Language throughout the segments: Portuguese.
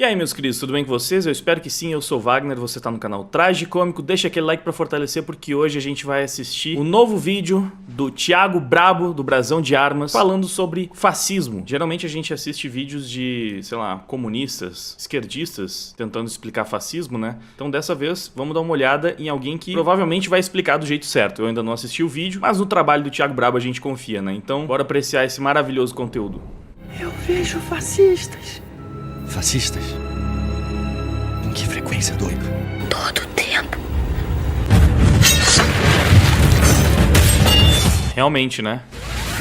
E aí, meus queridos, tudo bem com vocês? Eu espero que sim, eu sou o Wagner, você tá no canal Tragicômico. Deixa aquele like pra fortalecer, porque hoje a gente vai assistir o novo vídeo do Thiago Brabo, do Brasão de Armas, falando sobre fascismo. Geralmente a gente assiste vídeos de, sei lá, comunistas, esquerdistas, tentando explicar fascismo, né? Então dessa vez, vamos dar uma olhada em alguém que provavelmente vai explicar do jeito certo. Eu ainda não assisti o vídeo, mas no trabalho do Thiago Brabo a gente confia, né? Então, bora apreciar esse maravilhoso conteúdo. Eu vejo fascistas. Fascistas? Com que frequência, doido? Todo tempo. Realmente, né?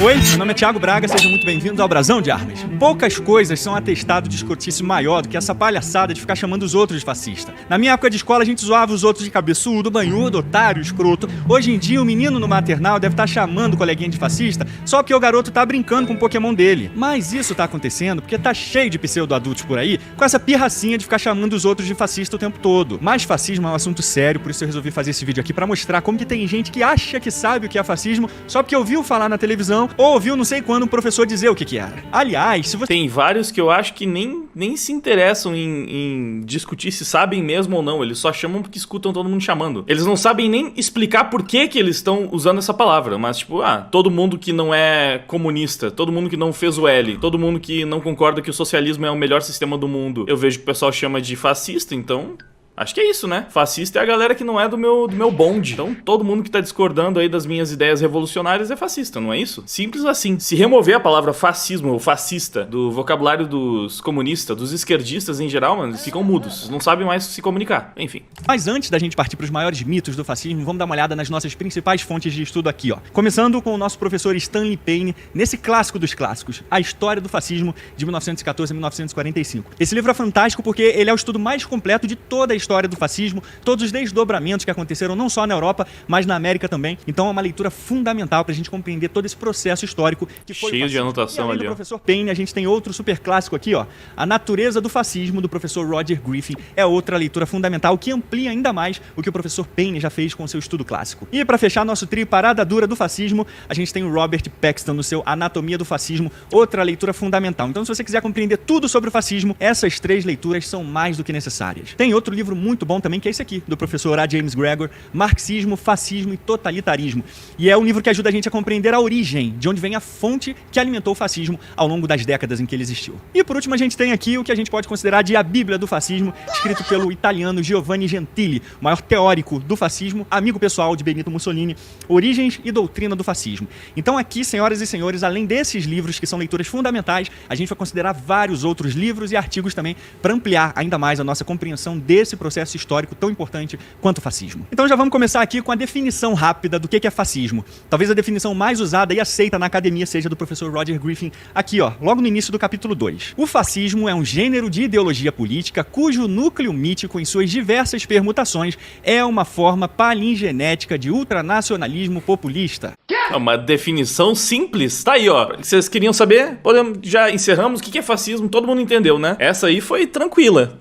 Oi, meu nome é Thiago Braga, sejam muito bem-vindos ao Brasão de Armas. Poucas coisas são atestado de escrotice maior do que essa palhaçada de ficar chamando os outros de fascista. Na minha época de escola a gente zoava os outros de cabeçudo, banhudo, otário, escroto. Hoje em dia o menino no maternal deve estar chamando o coleguinha de fascista só porque o garoto tá brincando com o Pokémon dele. Mas isso tá acontecendo porque tá cheio de pseudo-adultos por aí com essa pirracinha de ficar chamando os outros de fascista o tempo todo. Mas fascismo é um assunto sério, por isso eu resolvi fazer esse vídeo aqui pra mostrar como que tem gente que acha que sabe o que é fascismo só porque ouviu falar na televisão ou ouviu não sei quando um professor dizer o que era. Aliás, se você... Tem vários que eu acho que nem se interessam em discutir se sabem mesmo ou não. Eles só chamam porque escutam todo mundo chamando. Eles não sabem nem explicar por que eles estão usando essa palavra. Mas tipo, todo mundo que não é comunista, todo mundo que não fez o L, todo mundo que não concorda que o socialismo é o melhor sistema do mundo, eu vejo que o pessoal chama de fascista, então... Acho que é isso, né? Fascista é a galera que não é do meu bonde. Então, todo mundo que tá discordando aí das minhas ideias revolucionárias é fascista, não é isso? Simples assim. Se remover a palavra fascismo ou fascista do vocabulário dos comunistas, dos esquerdistas em geral, mano, eles ficam mudos. Eles não sabem mais se comunicar. Enfim. Mas antes da gente partir pros maiores mitos do fascismo, vamos dar uma olhada nas nossas principais fontes de estudo aqui, ó. Começando com o nosso professor Stanley Payne, nesse clássico dos clássicos, A História do Fascismo, de 1914 a 1945. Esse livro é fantástico porque ele é o estudo mais completo de toda a história do fascismo, todos os desdobramentos que aconteceram não só na Europa, mas na América também. Então é uma leitura fundamental pra gente compreender todo esse processo histórico que foi cheio de anotação ali, do professor Payne, a gente tem outro super clássico aqui, ó. A Natureza do Fascismo, do professor Roger Griffin, é outra leitura fundamental que amplia ainda mais o que o professor Payne já fez com seu estudo clássico. E pra fechar nosso trio Parada Dura do Fascismo, a gente tem o Robert Paxton no seu Anatomia do Fascismo, outra leitura fundamental. Então, se você quiser compreender tudo sobre o fascismo, essas três leituras são mais do que necessárias. Tem outro livro muito bom também, que é esse aqui, do professor A. James Gregor, Marxismo, Fascismo e Totalitarismo. E é um livro que ajuda a gente a compreender a origem, de onde vem a fonte que alimentou o fascismo ao longo das décadas em que ele existiu. E por último a gente tem aqui o que a gente pode considerar de A Bíblia do Fascismo, escrito pelo italiano Giovanni Gentili, o maior teórico do fascismo, amigo pessoal de Benito Mussolini, Origens e Doutrina do Fascismo. Então aqui, senhoras e senhores, além desses livros que são leituras fundamentais, a gente vai considerar vários outros livros e artigos também para ampliar ainda mais a nossa compreensão desse processo histórico tão importante quanto o fascismo. Então já vamos começar aqui com a definição rápida do que é fascismo. Talvez a definição mais usada e aceita na academia seja do professor Roger Griffin, aqui ó, logo no início do capítulo 2. O fascismo é um gênero de ideologia política cujo núcleo mítico em suas diversas permutações é uma forma palingenética de ultranacionalismo populista. É uma definição simples. Tá aí, ó. Vocês queriam saber? Já encerramos. O que é fascismo? Todo mundo entendeu, né? Essa aí foi tranquila.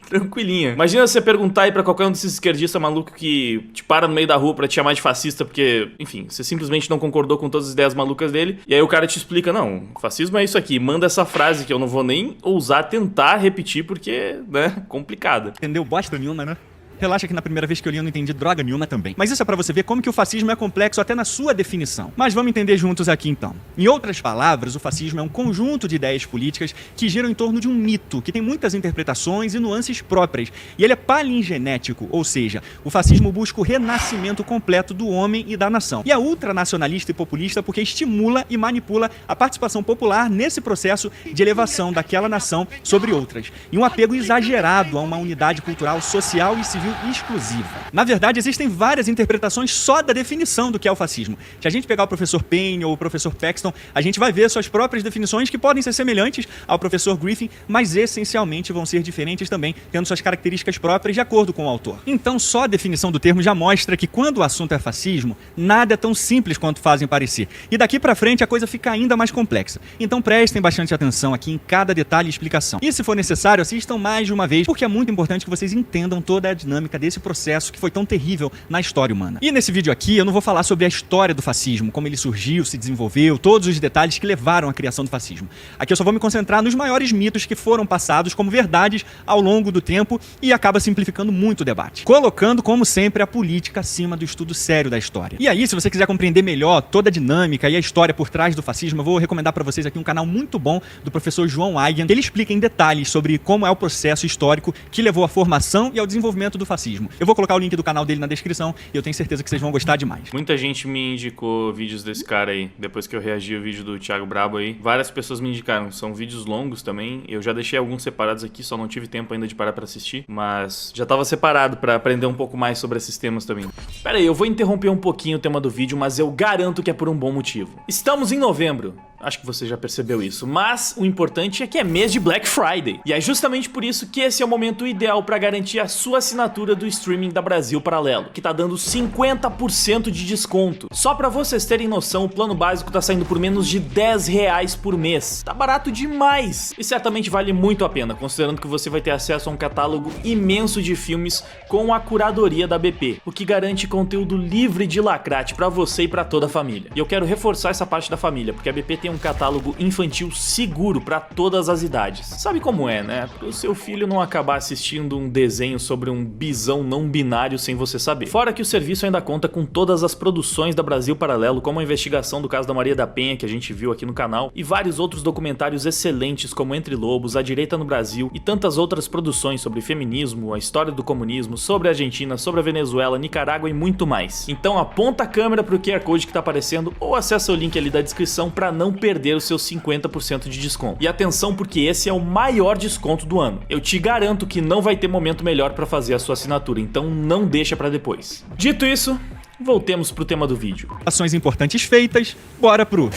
Tranquilinha. Imagina você perguntar aí pra qualquer um desses esquerdistas malucos que te para no meio da rua pra te chamar de fascista porque, enfim, você simplesmente não concordou com todas as ideias malucas dele. E aí o cara te explica, não, fascismo é isso aqui. Manda essa frase que eu não vou nem ousar tentar repetir porque, né, complicada. Entendeu bosta nenhuma, né? Relaxa que na primeira vez que eu li eu não entendi droga nenhuma também. Mas isso é pra você ver como que o fascismo é complexo até na sua definição. Mas vamos entender juntos aqui então. Em outras palavras, o fascismo é um conjunto de ideias políticas que giram em torno de um mito, que tem muitas interpretações e nuances próprias. E ele é palingenético, ou seja, o fascismo busca o renascimento completo do homem e da nação. E é ultranacionalista e populista porque estimula e manipula a participação popular nesse processo de elevação daquela nação sobre outras. E um apego exagerado a uma unidade cultural, social e civil exclusiva. Na verdade, existem várias interpretações só da definição do que é o fascismo. Se a gente pegar o professor Payne ou o professor Paxton, a gente vai ver suas próprias definições que podem ser semelhantes ao professor Griffin, mas essencialmente vão ser diferentes também, tendo suas características próprias de acordo com o autor. Então, só a definição do termo já mostra que quando o assunto é fascismo, nada é tão simples quanto fazem parecer. E daqui pra frente a coisa fica ainda mais complexa. Então prestem bastante atenção aqui em cada detalhe e explicação. E se for necessário, assistam mais de uma vez, porque é muito importante que vocês entendam toda a dinâmica dinâmica desse processo que foi tão terrível na história humana. E nesse vídeo aqui eu não vou falar sobre a história do fascismo, como ele surgiu, se desenvolveu, todos os detalhes que levaram à criação do fascismo. Aqui eu só vou me concentrar nos maiores mitos que foram passados como verdades ao longo do tempo e acaba simplificando muito o debate, colocando, como sempre, a política acima do estudo sério da história. E aí, se você quiser compreender melhor toda a dinâmica e a história por trás do fascismo, eu vou recomendar para vocês aqui um canal muito bom do professor João Eigen, que ele explica em detalhes sobre como é o processo histórico que levou à formação e ao desenvolvimento do fascismo. Eu vou colocar o link do canal dele na descrição e eu tenho certeza que vocês vão gostar demais. Muita gente me indicou vídeos desse cara aí, depois que eu reagi ao vídeo do Thiago Brabo aí. Várias pessoas me indicaram, são vídeos longos também. Eu já deixei alguns separados aqui, só não tive tempo ainda de parar pra assistir, mas já tava separado pra aprender um pouco mais sobre esses temas também. Pera aí, eu vou interromper um pouquinho o tema do vídeo, mas eu garanto que é por um bom motivo. Estamos em novembro. Acho que você já percebeu isso, mas o importante é que é mês de Black Friday. E é justamente por isso que esse é o momento ideal para garantir a sua assinatura do streaming da Brasil Paralelo, que tá dando 50% de desconto. Só para vocês terem noção, o plano básico tá saindo por menos de R$10 por mês. Tá barato demais! E certamente vale muito a pena, considerando que você vai ter acesso a um catálogo imenso de filmes com a curadoria da BP, o que garante conteúdo livre de lacrate para você e para toda a família. E eu quero reforçar essa parte da família, porque a BP tem um catálogo infantil seguro para todas as idades. Sabe como é, né? Para o seu filho não acabar assistindo um desenho sobre um bisão não binário sem você saber. Fora que o serviço ainda conta com todas as produções da Brasil Paralelo, como a investigação do caso da Maria da Penha, que a gente viu aqui no canal, e vários outros documentários excelentes como Entre Lobos, A Direita no Brasil e tantas outras produções sobre feminismo, a história do comunismo, sobre a Argentina, sobre a Venezuela, Nicarágua e muito mais. Então aponta a câmera pro QR Code que tá aparecendo ou acessa o link ali da descrição para não perder os seus 50% de desconto. E atenção, porque esse é o maior desconto do ano. Eu te garanto que não vai ter momento melhor para fazer a sua assinatura, então não deixa para depois. Dito isso, voltemos pro tema do vídeo. Ações importantes feitas, bora pro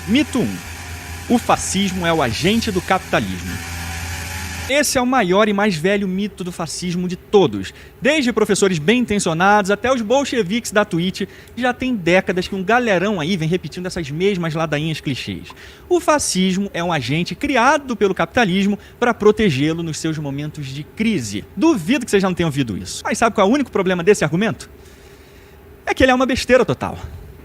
Mito 1. O fascismo é o agente do capitalismo. Esse é o maior e mais velho mito do fascismo de todos. Desde professores bem intencionados até os bolcheviques da Twitch, já tem décadas que um galerão aí vem repetindo essas mesmas ladainhas clichês. O fascismo é um agente criado pelo capitalismo para protegê-lo nos seus momentos de crise. Duvido que vocês já não tenham ouvido isso. Mas sabe qual é o único problema desse argumento? É que ele é uma besteira total.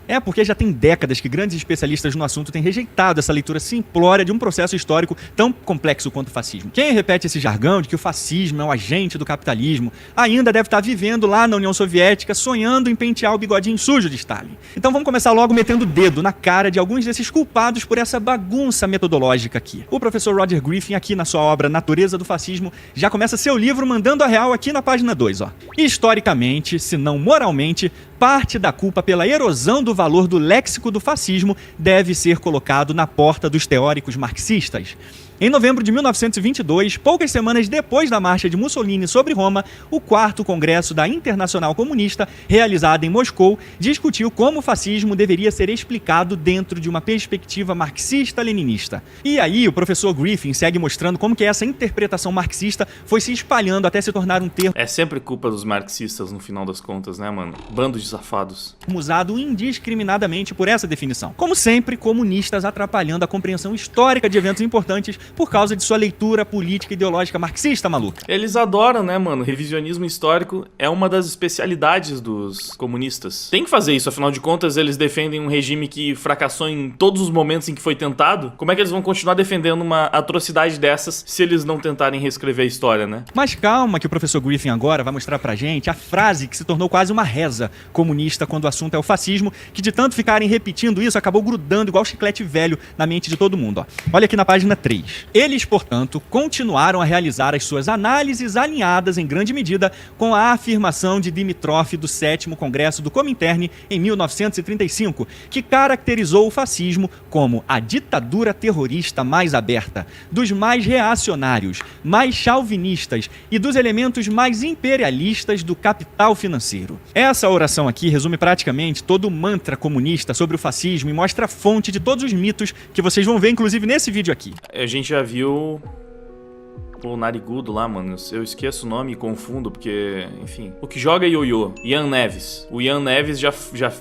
É porque já tem décadas que grandes especialistas no assunto têm rejeitado essa leitura simplória de um processo histórico tão complexo quanto o fascismo. Quem repete esse jargão de que o fascismo é um agente do capitalismo ainda deve estar vivendo lá na União Soviética, sonhando em pentear o bigodinho sujo de Stalin. Então vamos começar logo metendo o dedo na cara de alguns desses culpados por essa bagunça metodológica aqui. O professor Roger Griffin, aqui na sua obra Natureza do Fascismo, já começa seu livro mandando a real aqui na página 2, ó. Historicamente, se não moralmente, parte da culpa pela erosão do valor do léxico do fascismo deve ser colocado na porta dos teóricos marxistas. Em novembro de 1922, poucas semanas depois da marcha de Mussolini sobre Roma, o 4º Congresso da Internacional Comunista, realizado em Moscou, discutiu como o fascismo deveria ser explicado dentro de uma perspectiva marxista-leninista. E aí o professor Griffin segue mostrando como que essa interpretação marxista foi se espalhando até se tornar um termo É sempre culpa dos marxistas no final das contas, né, mano? Bando de safados. usado indiscriminadamente por essa definição. Como sempre, comunistas atrapalhando a compreensão histórica de eventos importantes por causa de sua leitura política e ideológica marxista maluca. Eles adoram, né, mano? Revisionismo histórico é uma das especialidades dos comunistas. Tem que fazer isso, afinal de contas, eles defendem um regime que fracassou em todos os momentos em que foi tentado. Como é que eles vão continuar defendendo uma atrocidade dessas se eles não tentarem reescrever a história, né? Mas calma que o professor Griffin agora vai mostrar pra gente a frase que se tornou quase uma reza comunista quando o assunto é o fascismo, que de tanto ficarem repetindo isso, acabou grudando igual chiclete velho na mente de todo mundo, ó. Olha aqui na página 3. Eles, portanto, continuaram a realizar as suas análises alinhadas em grande medida com a afirmação de Dimitrov do 7º Congresso do Comintern em 1935, que caracterizou o fascismo como a ditadura terrorista mais aberta, dos mais reacionários, mais chauvinistas e dos elementos mais imperialistas do capital financeiro. Essa oração aqui resume praticamente todo o mantra comunista sobre o fascismo e mostra a fonte de todos os mitos que vocês vão ver, inclusive, nesse vídeo aqui. A gente já viu o narigudo lá, mano. Eu esqueço o nome e confundo, porque, enfim. O que joga ioiô, Ian Neves. O Ian Neves já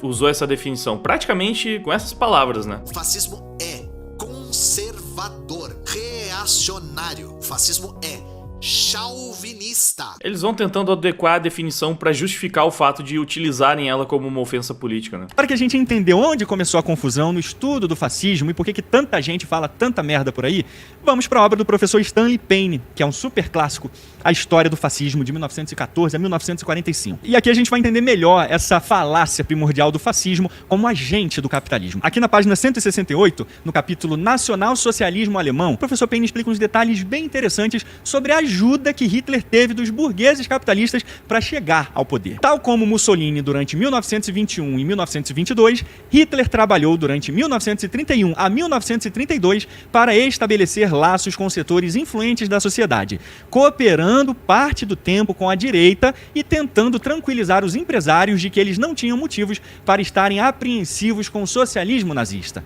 usou essa definição, praticamente com essas palavras, né? O fascismo é conservador, reacionário. O fascismo é chauvinista. Eles vão tentando adequar a definição pra justificar o fato de utilizarem ela como uma ofensa política, né? Para que a gente entender onde começou a confusão no estudo do fascismo e por que tanta gente fala tanta merda por aí, vamos para a obra do professor Stanley Payne, que é um super clássico, A História do Fascismo, de 1914 a 1945. E aqui a gente vai entender melhor essa falácia primordial do fascismo como agente do capitalismo. Aqui na página 168, no capítulo Nacional Socialismo Alemão, o professor Payne explica uns detalhes bem interessantes sobre a ajuda que Hitler teve dos burgueses capitalistas para chegar ao poder. Tal como Mussolini durante 1921 e 1922, Hitler trabalhou durante 1931 a 1932 para estabelecer laços com setores influentes da sociedade, cooperando parte do tempo com a direita e tentando tranquilizar os empresários de que eles não tinham motivos para estarem apreensivos com o socialismo nazista.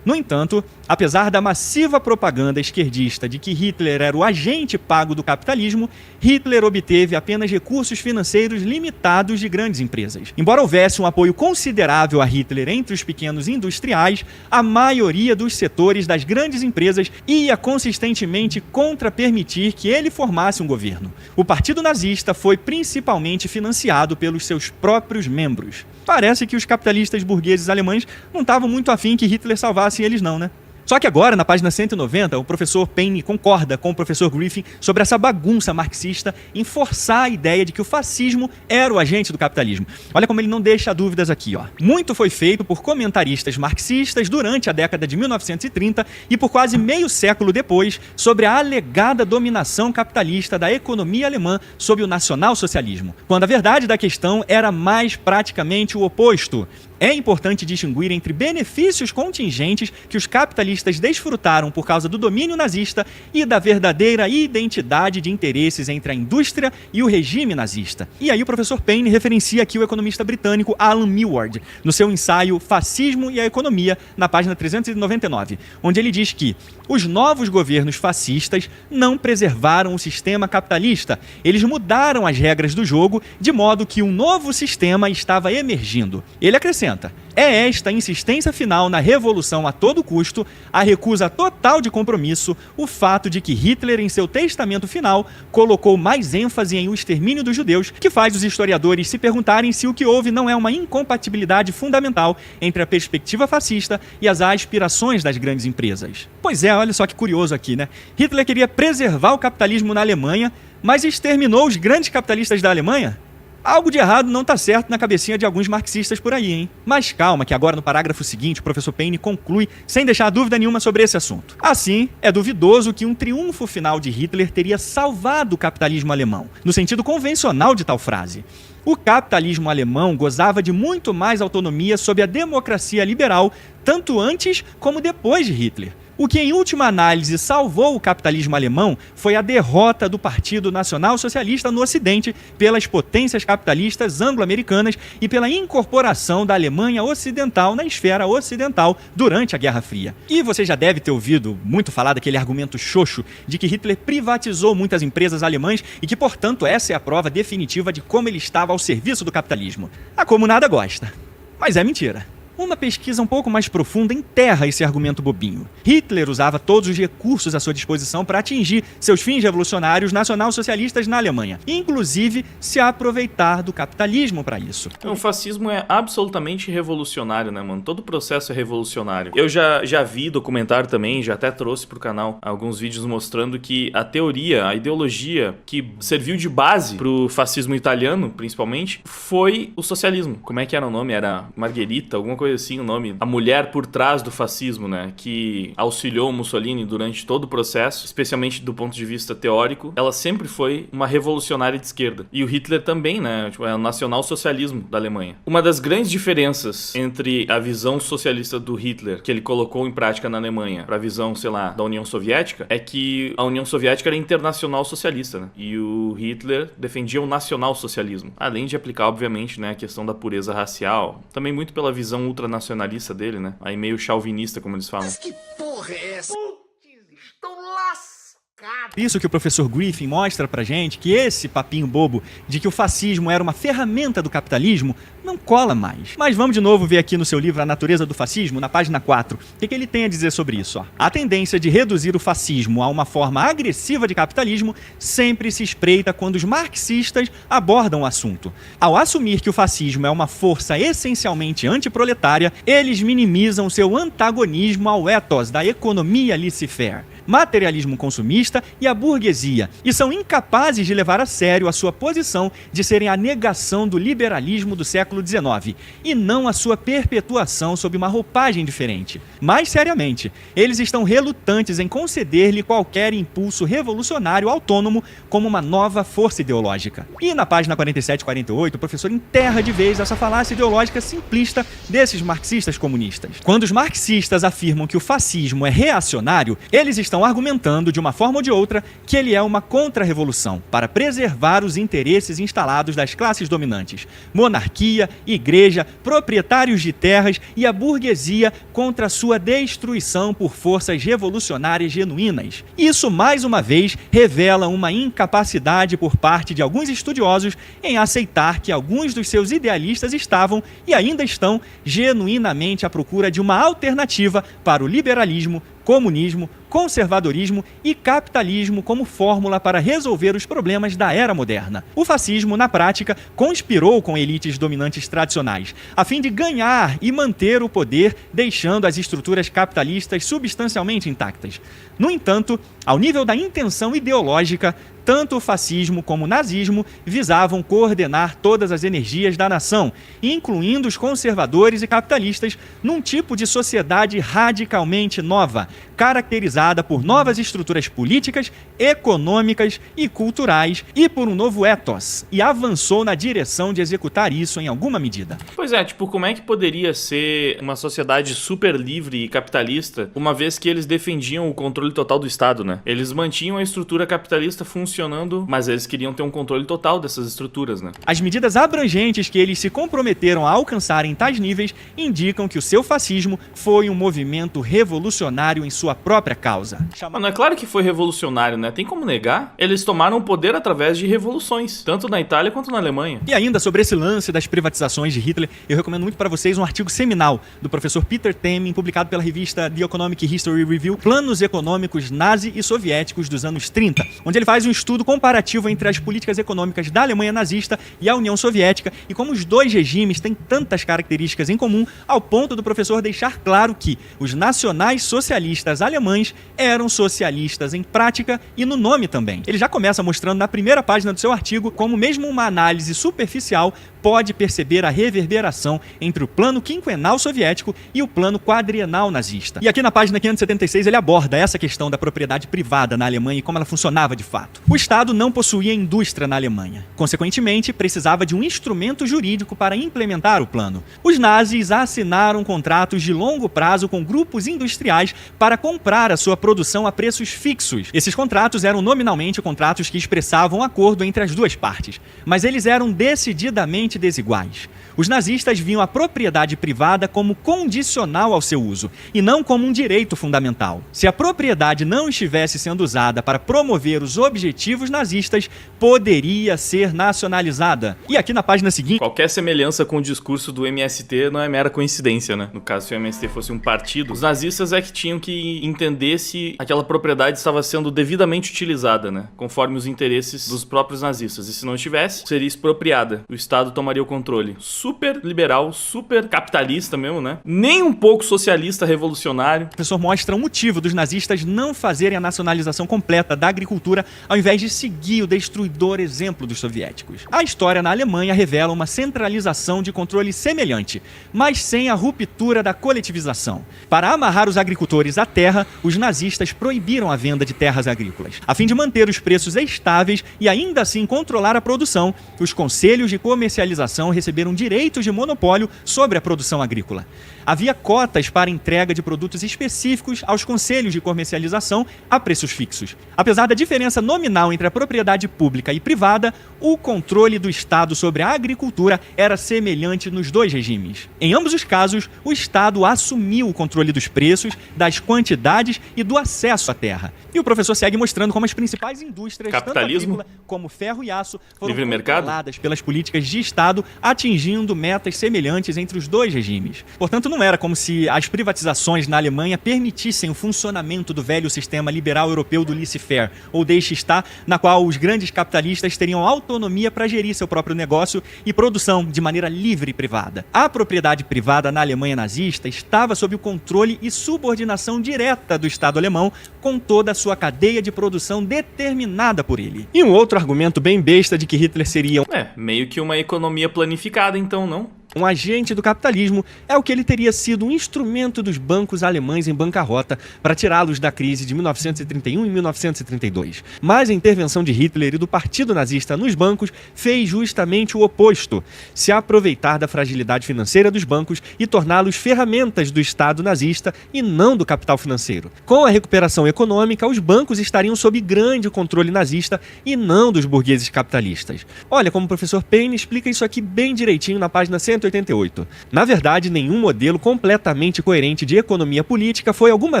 No entanto, apesar da massiva propaganda esquerdista de que Hitler era o agente pago do capitalismo, Hitler obteve apenas recursos financeiros limitados de grandes empresas. Embora houvesse um apoio considerável a Hitler entre os pequenos industriais, a maioria dos setores das grandes empresas ia consistentemente contra permitir que ele formasse um governo. O Partido Nazista foi principalmente financiado pelos seus próprios membros. Parece que os capitalistas burgueses alemães não estavam muito afim que Hitler salvasse eles não, né? Só que agora, na página 190, o professor Payne concorda com o professor Griffin sobre essa bagunça marxista em forçar a ideia de que o fascismo era o agente do capitalismo. Olha como ele não deixa dúvidas aqui, ó. Muito foi feito por comentaristas marxistas durante a década de 1930 e por quase meio século depois sobre a alegada dominação capitalista da economia alemã sob o nacionalsocialismo, quando a verdade da questão era mais praticamente o oposto. É importante distinguir entre benefícios contingentes que os capitalistas desfrutaram por causa do domínio nazista e da verdadeira identidade de interesses entre a indústria e o regime nazista. E aí o professor Payne referencia aqui o economista britânico Alan Milward, no seu ensaio Fascismo e a Economia, na página 399, onde ele diz que os novos governos fascistas não preservaram o sistema capitalista, eles mudaram as regras do jogo de modo que um novo sistema estava emergindo. Ele acrescenta: é esta insistência final na revolução a todo custo, a recusa total de compromisso, o fato de que Hitler, em seu testamento final, colocou mais ênfase em o extermínio dos judeus, que faz os historiadores se perguntarem se o que houve não é uma incompatibilidade fundamental entre a perspectiva fascista e as aspirações das grandes empresas. Pois é, olha só que curioso aqui, né? Hitler queria preservar o capitalismo na Alemanha, mas exterminou os grandes capitalistas da Alemanha? Algo de errado não está certo na cabecinha de alguns marxistas por aí, hein? Mas calma, que agora no parágrafo seguinte o professor Payne conclui sem deixar dúvida nenhuma sobre esse assunto. Assim, é duvidoso que um triunfo final de Hitler teria salvado o capitalismo alemão, no sentido convencional de tal frase. O capitalismo alemão gozava de muito mais autonomia sob a democracia liberal, tanto antes como depois de Hitler. O que, em última análise, salvou o capitalismo alemão foi a derrota do Partido Nacional Socialista no Ocidente pelas potências capitalistas anglo-americanas e pela incorporação da Alemanha Ocidental na esfera ocidental durante a Guerra Fria. E você já deve ter ouvido muito falar daquele argumento xoxo de que Hitler privatizou muitas empresas alemãs e que, portanto, essa é a prova definitiva de como ele estava ao serviço do capitalismo. A comunada gosta. Mas é mentira. Uma pesquisa um pouco mais profunda enterra esse argumento bobinho. Hitler usava todos os recursos à sua disposição para atingir seus fins revolucionários nacional-socialistas na Alemanha, inclusive se aproveitar do capitalismo para isso. O fascismo é absolutamente revolucionário, né, mano? Todo o processo é revolucionário. Eu já vi documentário também, já até trouxe pro canal alguns vídeos mostrando que a teoria, a ideologia que serviu de base pro fascismo italiano, principalmente, foi o socialismo. Como é que era o nome? Era Margherita, alguma coisa assim o nome, a mulher por trás do fascismo, né, que auxiliou Mussolini durante todo o processo, especialmente do ponto de vista teórico. Ela sempre foi uma revolucionária de esquerda. E o Hitler também, né, tipo, é o nacional-socialismo da Alemanha. Uma das grandes diferenças entre a visão socialista do Hitler, que ele colocou em prática na Alemanha, para a visão, sei lá, da União Soviética, é que a União Soviética era internacional socialista, né, e o Hitler defendia o nacional-socialismo, além de aplicar, obviamente, né, a questão da pureza racial, também muito pela visão ultranacionalista dele, né? Aí meio chauvinista, como eles falam. Mas que porra é essa? Putz, estou lascado. Isso que o professor Griffin mostra pra gente que esse papinho bobo de que o fascismo era uma ferramenta do capitalismo não cola mais. Mas vamos de novo ver aqui no seu livro A Natureza do Fascismo, na página 4, o que ele tem a dizer sobre isso. A tendência de reduzir o fascismo a uma forma agressiva de capitalismo sempre se espreita quando os marxistas abordam o assunto. Ao assumir que o fascismo é uma força essencialmente antiproletária, eles minimizam seu antagonismo ao ethos da economia laissez-faire, materialismo consumista e a burguesia, e são incapazes de levar a sério a sua posição de serem a negação do liberalismo do século XIX, e não a sua perpetuação sob uma roupagem diferente. Mais seriamente, eles estão relutantes em conceder-lhe qualquer impulso revolucionário autônomo como uma nova força ideológica. E na página 47 e 48, o professor enterra de vez essa falácia ideológica simplista desses marxistas comunistas. Quando os marxistas afirmam que o fascismo é reacionário, eles estão argumentando, de uma forma ou de outra, que ele é uma contra-revolução para preservar os interesses instalados das classes dominantes, monarquia, igreja, proprietários de terras e a burguesia contra sua destruição por forças revolucionárias genuínas. Isso, mais uma vez, revela uma incapacidade por parte de alguns estudiosos em aceitar que alguns dos seus idealistas estavam, e ainda estão, genuinamente à procura de uma alternativa para o liberalismo, comunismo, conservadorismo e capitalismo como fórmula para resolver os problemas da era moderna. O fascismo, na prática, conspirou com elites dominantes tradicionais, a fim de ganhar e manter o poder, deixando as estruturas capitalistas substancialmente intactas. No entanto, ao nível da intenção ideológica, tanto o fascismo como o nazismo visavam coordenar todas as energias da nação, incluindo os conservadores e capitalistas, num tipo de sociedade radicalmente nova, caracterizada por novas estruturas políticas, econômicas e culturais e por um novo ethos, e avançou na direção de executar isso em alguma medida. Pois é, tipo, como é que poderia ser uma sociedade super livre e capitalista, uma vez que eles defendiam o controle total do Estado, né? Eles mantinham a estrutura capitalista funcionando, mas eles queriam ter um controle total dessas estruturas, né? As medidas abrangentes que eles se comprometeram a alcançar em tais níveis indicam que o seu fascismo foi um movimento revolucionário em sua própria causa. Mano, é claro que foi revolucionário, né? Tem como negar? Eles tomaram o poder através de revoluções, tanto na Itália quanto na Alemanha. E ainda sobre esse lance das privatizações de Hitler, eu recomendo muito para vocês um artigo seminal do professor Peter Temin, publicado pela revista The Economic History Review, Planos Econômicos Nazi e Soviéticos dos anos 30, onde ele faz um estudo comparativo entre as políticas econômicas da Alemanha nazista e a União Soviética, e como os dois regimes têm tantas características em comum, ao ponto do professor deixar claro que os nacionais socialistas alemães eram socialistas em prática e no nome também. Ele já começa mostrando na primeira página do seu artigo como mesmo uma análise superficial pode perceber a reverberação entre o plano quinquenal soviético e o plano quadrienal nazista. E aqui na página 576 ele aborda essa questão da propriedade privada na Alemanha e como ela funcionava de fato. O Estado não possuía indústria na Alemanha. Consequentemente, precisava de um instrumento jurídico para implementar o plano. Os nazis assinaram contratos de longo prazo com grupos industriais para comprar a sua produção a preços fixos. Esses contratos eram nominalmente contratos que expressavam acordo entre as duas partes, mas eles eram decididamente desiguais. Os nazistas viam a propriedade privada como condicional ao seu uso, e não como um direito fundamental. Se a propriedade não estivesse sendo usada para promover os objetivos nazistas, poderia ser nacionalizada. E aqui na página seguinte... Qualquer semelhança com o discurso do MST não é mera coincidência, né? No caso, se o MST fosse um partido, os nazistas é que tinham que entender se aquela propriedade estava sendo devidamente utilizada, né? Conforme os interesses dos próprios nazistas. E se não estivesse, seria expropriada. O Estado tomaria o controle. Super liberal, super capitalista mesmo, né? Nem um pouco socialista revolucionário. O professor mostra o motivo dos nazistas não fazerem a nacionalização completa da agricultura ao invés de seguir o destruidor exemplo dos soviéticos. A história na Alemanha revela uma centralização de controle semelhante, mas sem a ruptura da coletivização. Para amarrar os agricultores à terra, os nazistas proibiram a venda de terras agrícolas. A fim de manter os preços estáveis e ainda assim controlar a produção, os conselhos de comercialização receberam direitos de monopólio sobre a produção agrícola. Havia cotas para entrega de produtos específicos aos conselhos de comercialização a preços fixos. Apesar da diferença nominal entre a propriedade pública e privada, o controle do Estado sobre a agricultura era semelhante nos dois regimes. Em ambos os casos, o Estado assumiu o controle dos preços, das quantidades quantidades e do acesso à terra. E o professor segue mostrando como as principais indústrias, Capitalismo, tanto agrícola como ferro e aço, foram livre mercado, controladas pelas políticas de Estado, atingindo metas semelhantes entre os dois regimes. Portanto, não era como se as privatizações na Alemanha permitissem o funcionamento do velho sistema liberal europeu do laissez-faire, ou deixe estar, na qual os grandes capitalistas teriam autonomia para gerir seu próprio negócio e produção de maneira livre e privada. A propriedade privada na Alemanha nazista estava sob o controle e subordinação direta do Estado alemão, com toda a sua cadeia de produção determinada por ele. E um outro argumento bem besta de que Hitler seria meio que uma economia planificada, então, não? um agente do capitalismo é o que ele teria sido um instrumento dos bancos alemães em bancarrota para tirá-los da crise de 1931 e 1932. Mas a intervenção de Hitler e do Partido Nazista nos bancos fez justamente o oposto: se aproveitar da fragilidade financeira dos bancos e torná-los ferramentas do Estado nazista e não do capital financeiro. Com a recuperação econômica, os bancos estariam sob grande controle nazista e não dos burgueses capitalistas. Olha como o professor Payne explica isso aqui bem direitinho na página 188. Na verdade, nenhum modelo completamente coerente de economia política foi alguma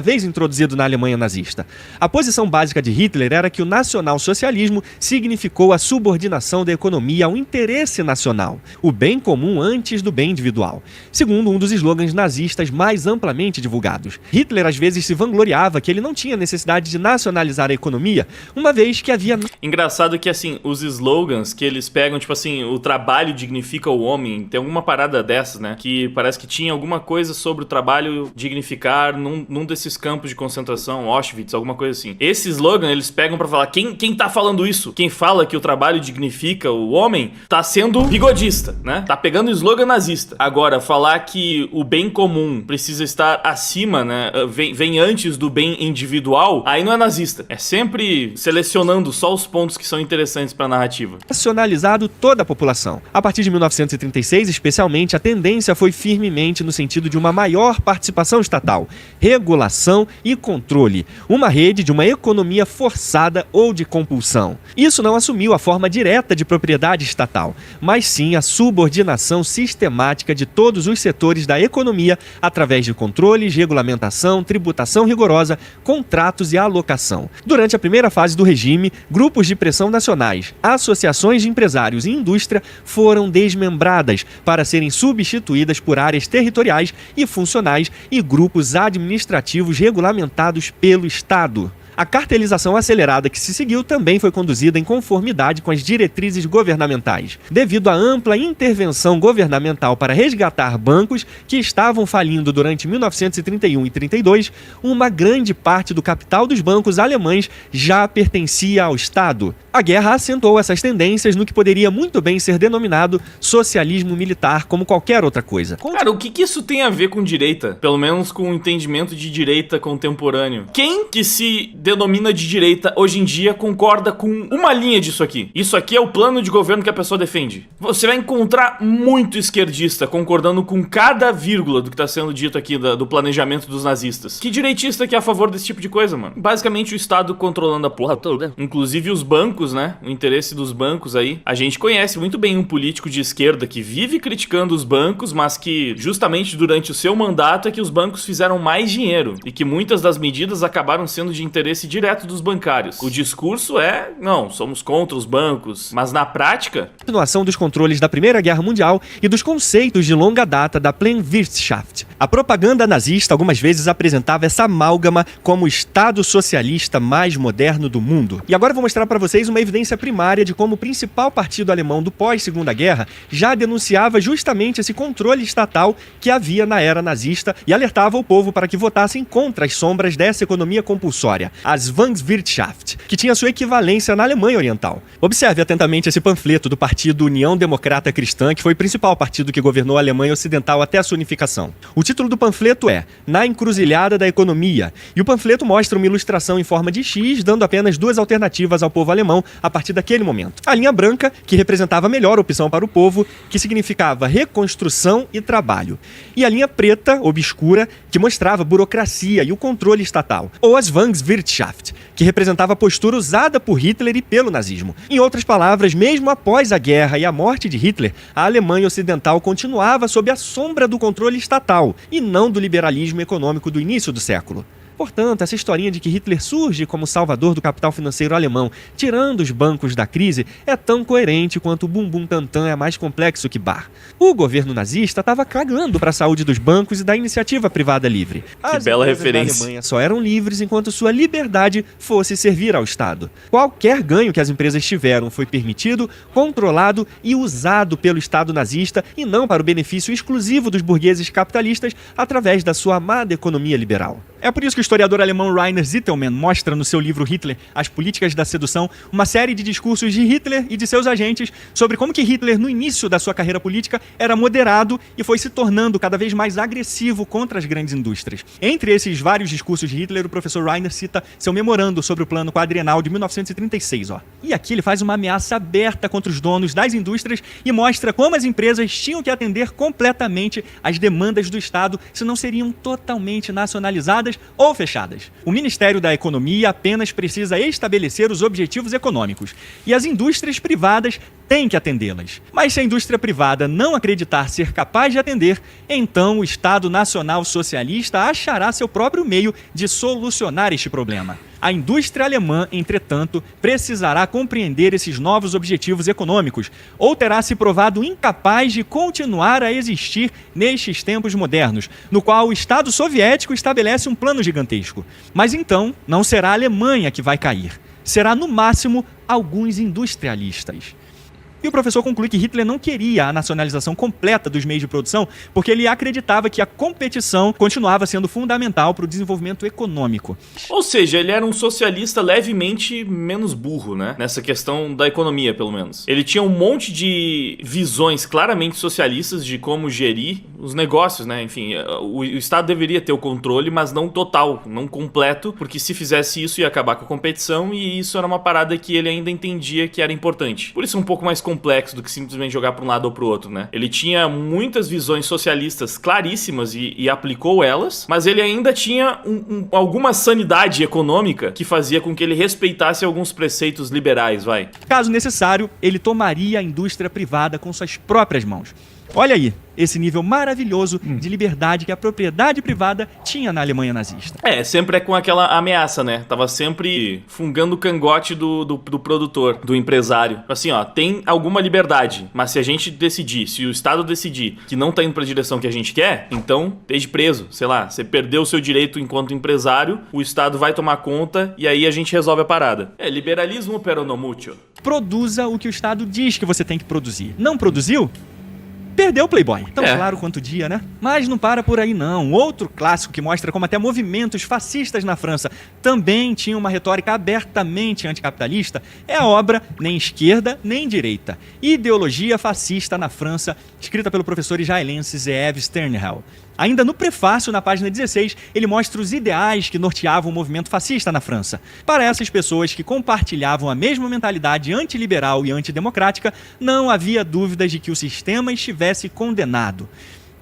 vez introduzido na Alemanha nazista. A posição básica de Hitler era que o nacionalsocialismo significou a subordinação da economia ao interesse nacional, o bem comum antes do bem individual, segundo um dos slogans nazistas mais amplamente divulgados. Hitler às vezes se vangloriava que ele não tinha necessidade de nacionalizar a economia, uma vez que havia... Engraçado que, assim, os slogans que eles pegam, tipo assim, o trabalho dignifica o homem, tem alguma parada dessas, né? Que parece que tinha alguma coisa sobre o trabalho dignificar num desses campos de concentração, Auschwitz, alguma coisa assim. Esse slogan eles pegam pra falar, quem tá falando isso? Quem fala que o trabalho dignifica o homem tá sendo bigodista, né? Tá pegando o slogan nazista. Agora, falar que o bem comum precisa estar acima, né? Vem antes do bem individual, aí não é nazista. É sempre selecionando só os pontos que são interessantes pra narrativa. Nacionalizado toda a população. A partir de 1936, especialmente, a tendência foi firmemente no sentido de uma maior participação estatal, regulação e controle, uma rede de uma economia forçada ou de compulsão. Isso não assumiu a forma direta de propriedade estatal, mas sim a subordinação sistemática de todos os setores da economia através de controles, regulamentação, tributação rigorosa, contratos e alocação. Durante a primeira fase do regime, grupos de pressão nacionais, associações de empresários e indústria foram desmembradas para serem substituídas por áreas territoriais e funcionais e grupos administrativos regulamentados pelo Estado. A cartelização acelerada que se seguiu também foi conduzida em conformidade com as diretrizes governamentais, devido à ampla intervenção governamental para resgatar bancos que estavam falindo durante 1931 e 32, uma grande parte do capital dos bancos alemães já pertencia ao Estado. A guerra acentuou essas tendências no que poderia muito bem ser denominado socialismo militar, como qualquer outra coisa. Cara, o que isso tem a ver com direita? Pelo menos com o entendimento de direita contemporâneo. Quem que se denomina de direita hoje em dia concorda com uma linha disso aqui? Isso aqui é o plano de governo que a pessoa defende. Você vai encontrar muito esquerdista concordando com cada vírgula do que tá sendo dito aqui do planejamento dos nazistas. Que direitista que é a favor desse tipo de coisa, mano? Basicamente o Estado controlando a porra toda. Inclusive os bancos, né? O interesse dos bancos aí. A gente conhece muito bem um político de esquerda que vive criticando os bancos, mas que justamente durante o seu mandato é que os bancos fizeram mais dinheiro e que muitas das medidas acabaram sendo de interesse direto dos bancários. O discurso é, não, somos contra os bancos, mas na prática... A continuação dos controles da Primeira Guerra Mundial e dos conceitos de longa data da Planwirtschaft. A propaganda nazista algumas vezes apresentava essa amálgama como o Estado socialista mais moderno do mundo. E agora eu vou mostrar para vocês uma evidência primária de como o principal partido alemão do pós-Segunda Guerra já denunciava justamente esse controle estatal que havia na era nazista e alertava o povo para que votassem contra as sombras dessa economia compulsória, a Zwangswirtschaft, que tinha sua equivalência na Alemanha Oriental. Observe atentamente esse panfleto do Partido União Democrata Cristã, que foi o principal partido que governou a Alemanha Ocidental até a sua unificação. O título do panfleto é Na Encruzilhada da Economia, e o panfleto mostra uma ilustração em forma de X, dando apenas duas alternativas ao povo alemão a partir daquele momento. A linha branca, que representava a melhor opção para o povo, que significava reconstrução e trabalho. E a linha preta, obscura, que mostrava burocracia e o controle estatal, ou a Zwangswirtschaft, que representava a postura usada por Hitler e pelo nazismo. Em outras palavras, mesmo após a guerra e a morte de Hitler, a Alemanha Ocidental continuava sob a sombra do controle estatal e não do liberalismo econômico do início do século. Portanto, essa historinha de que Hitler surge como salvador do capital financeiro alemão, tirando os bancos da crise, é tão coerente quanto o bumbum tantã é mais complexo que bar. O governo nazista estava cagando para a saúde dos bancos e da iniciativa privada livre. Que bela referência. Da Alemanha só eram livres enquanto sua liberdade fosse servir ao Estado. Qualquer ganho que as empresas tiveram foi permitido, controlado e usado pelo Estado nazista e não para o benefício exclusivo dos burgueses capitalistas através da sua amada economia liberal. É por isso que o historiador alemão Rainer Zitelmann mostra no seu livro Hitler, As Políticas da Sedução, uma série de discursos de Hitler e de seus agentes sobre como que Hitler, no início da sua carreira política, era moderado e foi se tornando cada vez mais agressivo contra as grandes indústrias. Entre esses vários discursos de Hitler, o professor Rainer cita seu memorando sobre o Plano Quadrienal de 1936. E aqui ele faz uma ameaça aberta contra os donos das indústrias e mostra como as empresas tinham que atender completamente às demandas do Estado, senão seriam totalmente nacionalizadas ou fechadas. O Ministério da Economia apenas precisa estabelecer os objetivos econômicos e as indústrias privadas têm que atendê-las. Mas se a indústria privada não acreditar ser capaz de atender, então o Estado Nacional Socialista achará seu próprio meio de solucionar este problema. A indústria alemã, entretanto, precisará compreender esses novos objetivos econômicos ou terá se provado incapaz de continuar a existir nestes tempos modernos, no qual o Estado soviético estabelece um plano gigantesco. Mas então, não será a Alemanha que vai cair. Será, no máximo, alguns industrialistas. E o professor conclui que Hitler não queria a nacionalização completa dos meios de produção porque ele acreditava que a competição continuava sendo fundamental para o desenvolvimento econômico. Ou seja, ele era um socialista levemente menos burro, né? Nessa questão da economia, pelo menos. Ele tinha um monte de visões claramente socialistas de como gerir os negócios, né? Enfim, o Estado deveria ter o controle, mas não total, não completo, porque se fizesse isso ia acabar com a competição e isso era uma parada que ele ainda entendia que era importante. Por isso um pouco mais complexo do que simplesmente jogar para um lado ou para o outro, né? Ele tinha muitas visões socialistas claríssimas e aplicou elas, mas ele ainda tinha alguma sanidade econômica que fazia com que ele respeitasse alguns preceitos liberais, vai. Caso necessário, ele tomaria a indústria privada com suas próprias mãos. Olha aí, esse nível maravilhoso de liberdade que a propriedade privada tinha na Alemanha nazista. Sempre é com aquela ameaça, né? Tava sempre fungando o cangote do produtor, do empresário. Assim, ó, tem alguma liberdade, mas se a gente decidir, se o Estado decidir que não tá indo pra direção que a gente quer, então esteja preso. Sei lá, você perdeu o seu direito enquanto empresário, o Estado vai tomar conta e aí a gente resolve a parada. Liberalismo pero no mucho. Produza o que o Estado diz que você tem que produzir. Não produziu? Perdeu o Playboy. Tão claro quanto o dia, né? Mas não para por aí, não. Outro clássico que mostra como até movimentos fascistas na França também tinham uma retórica abertamente anticapitalista é a obra Nem Esquerda, Nem Direita. Ideologia Fascista na França, escrita pelo professor israelense Zeev Sternhell. Ainda no prefácio, na página 16, ele mostra os ideais que norteavam o movimento fascista na França. Para essas pessoas que compartilhavam a mesma mentalidade antiliberal e antidemocrática, não havia dúvidas de que o sistema estivesse condenado.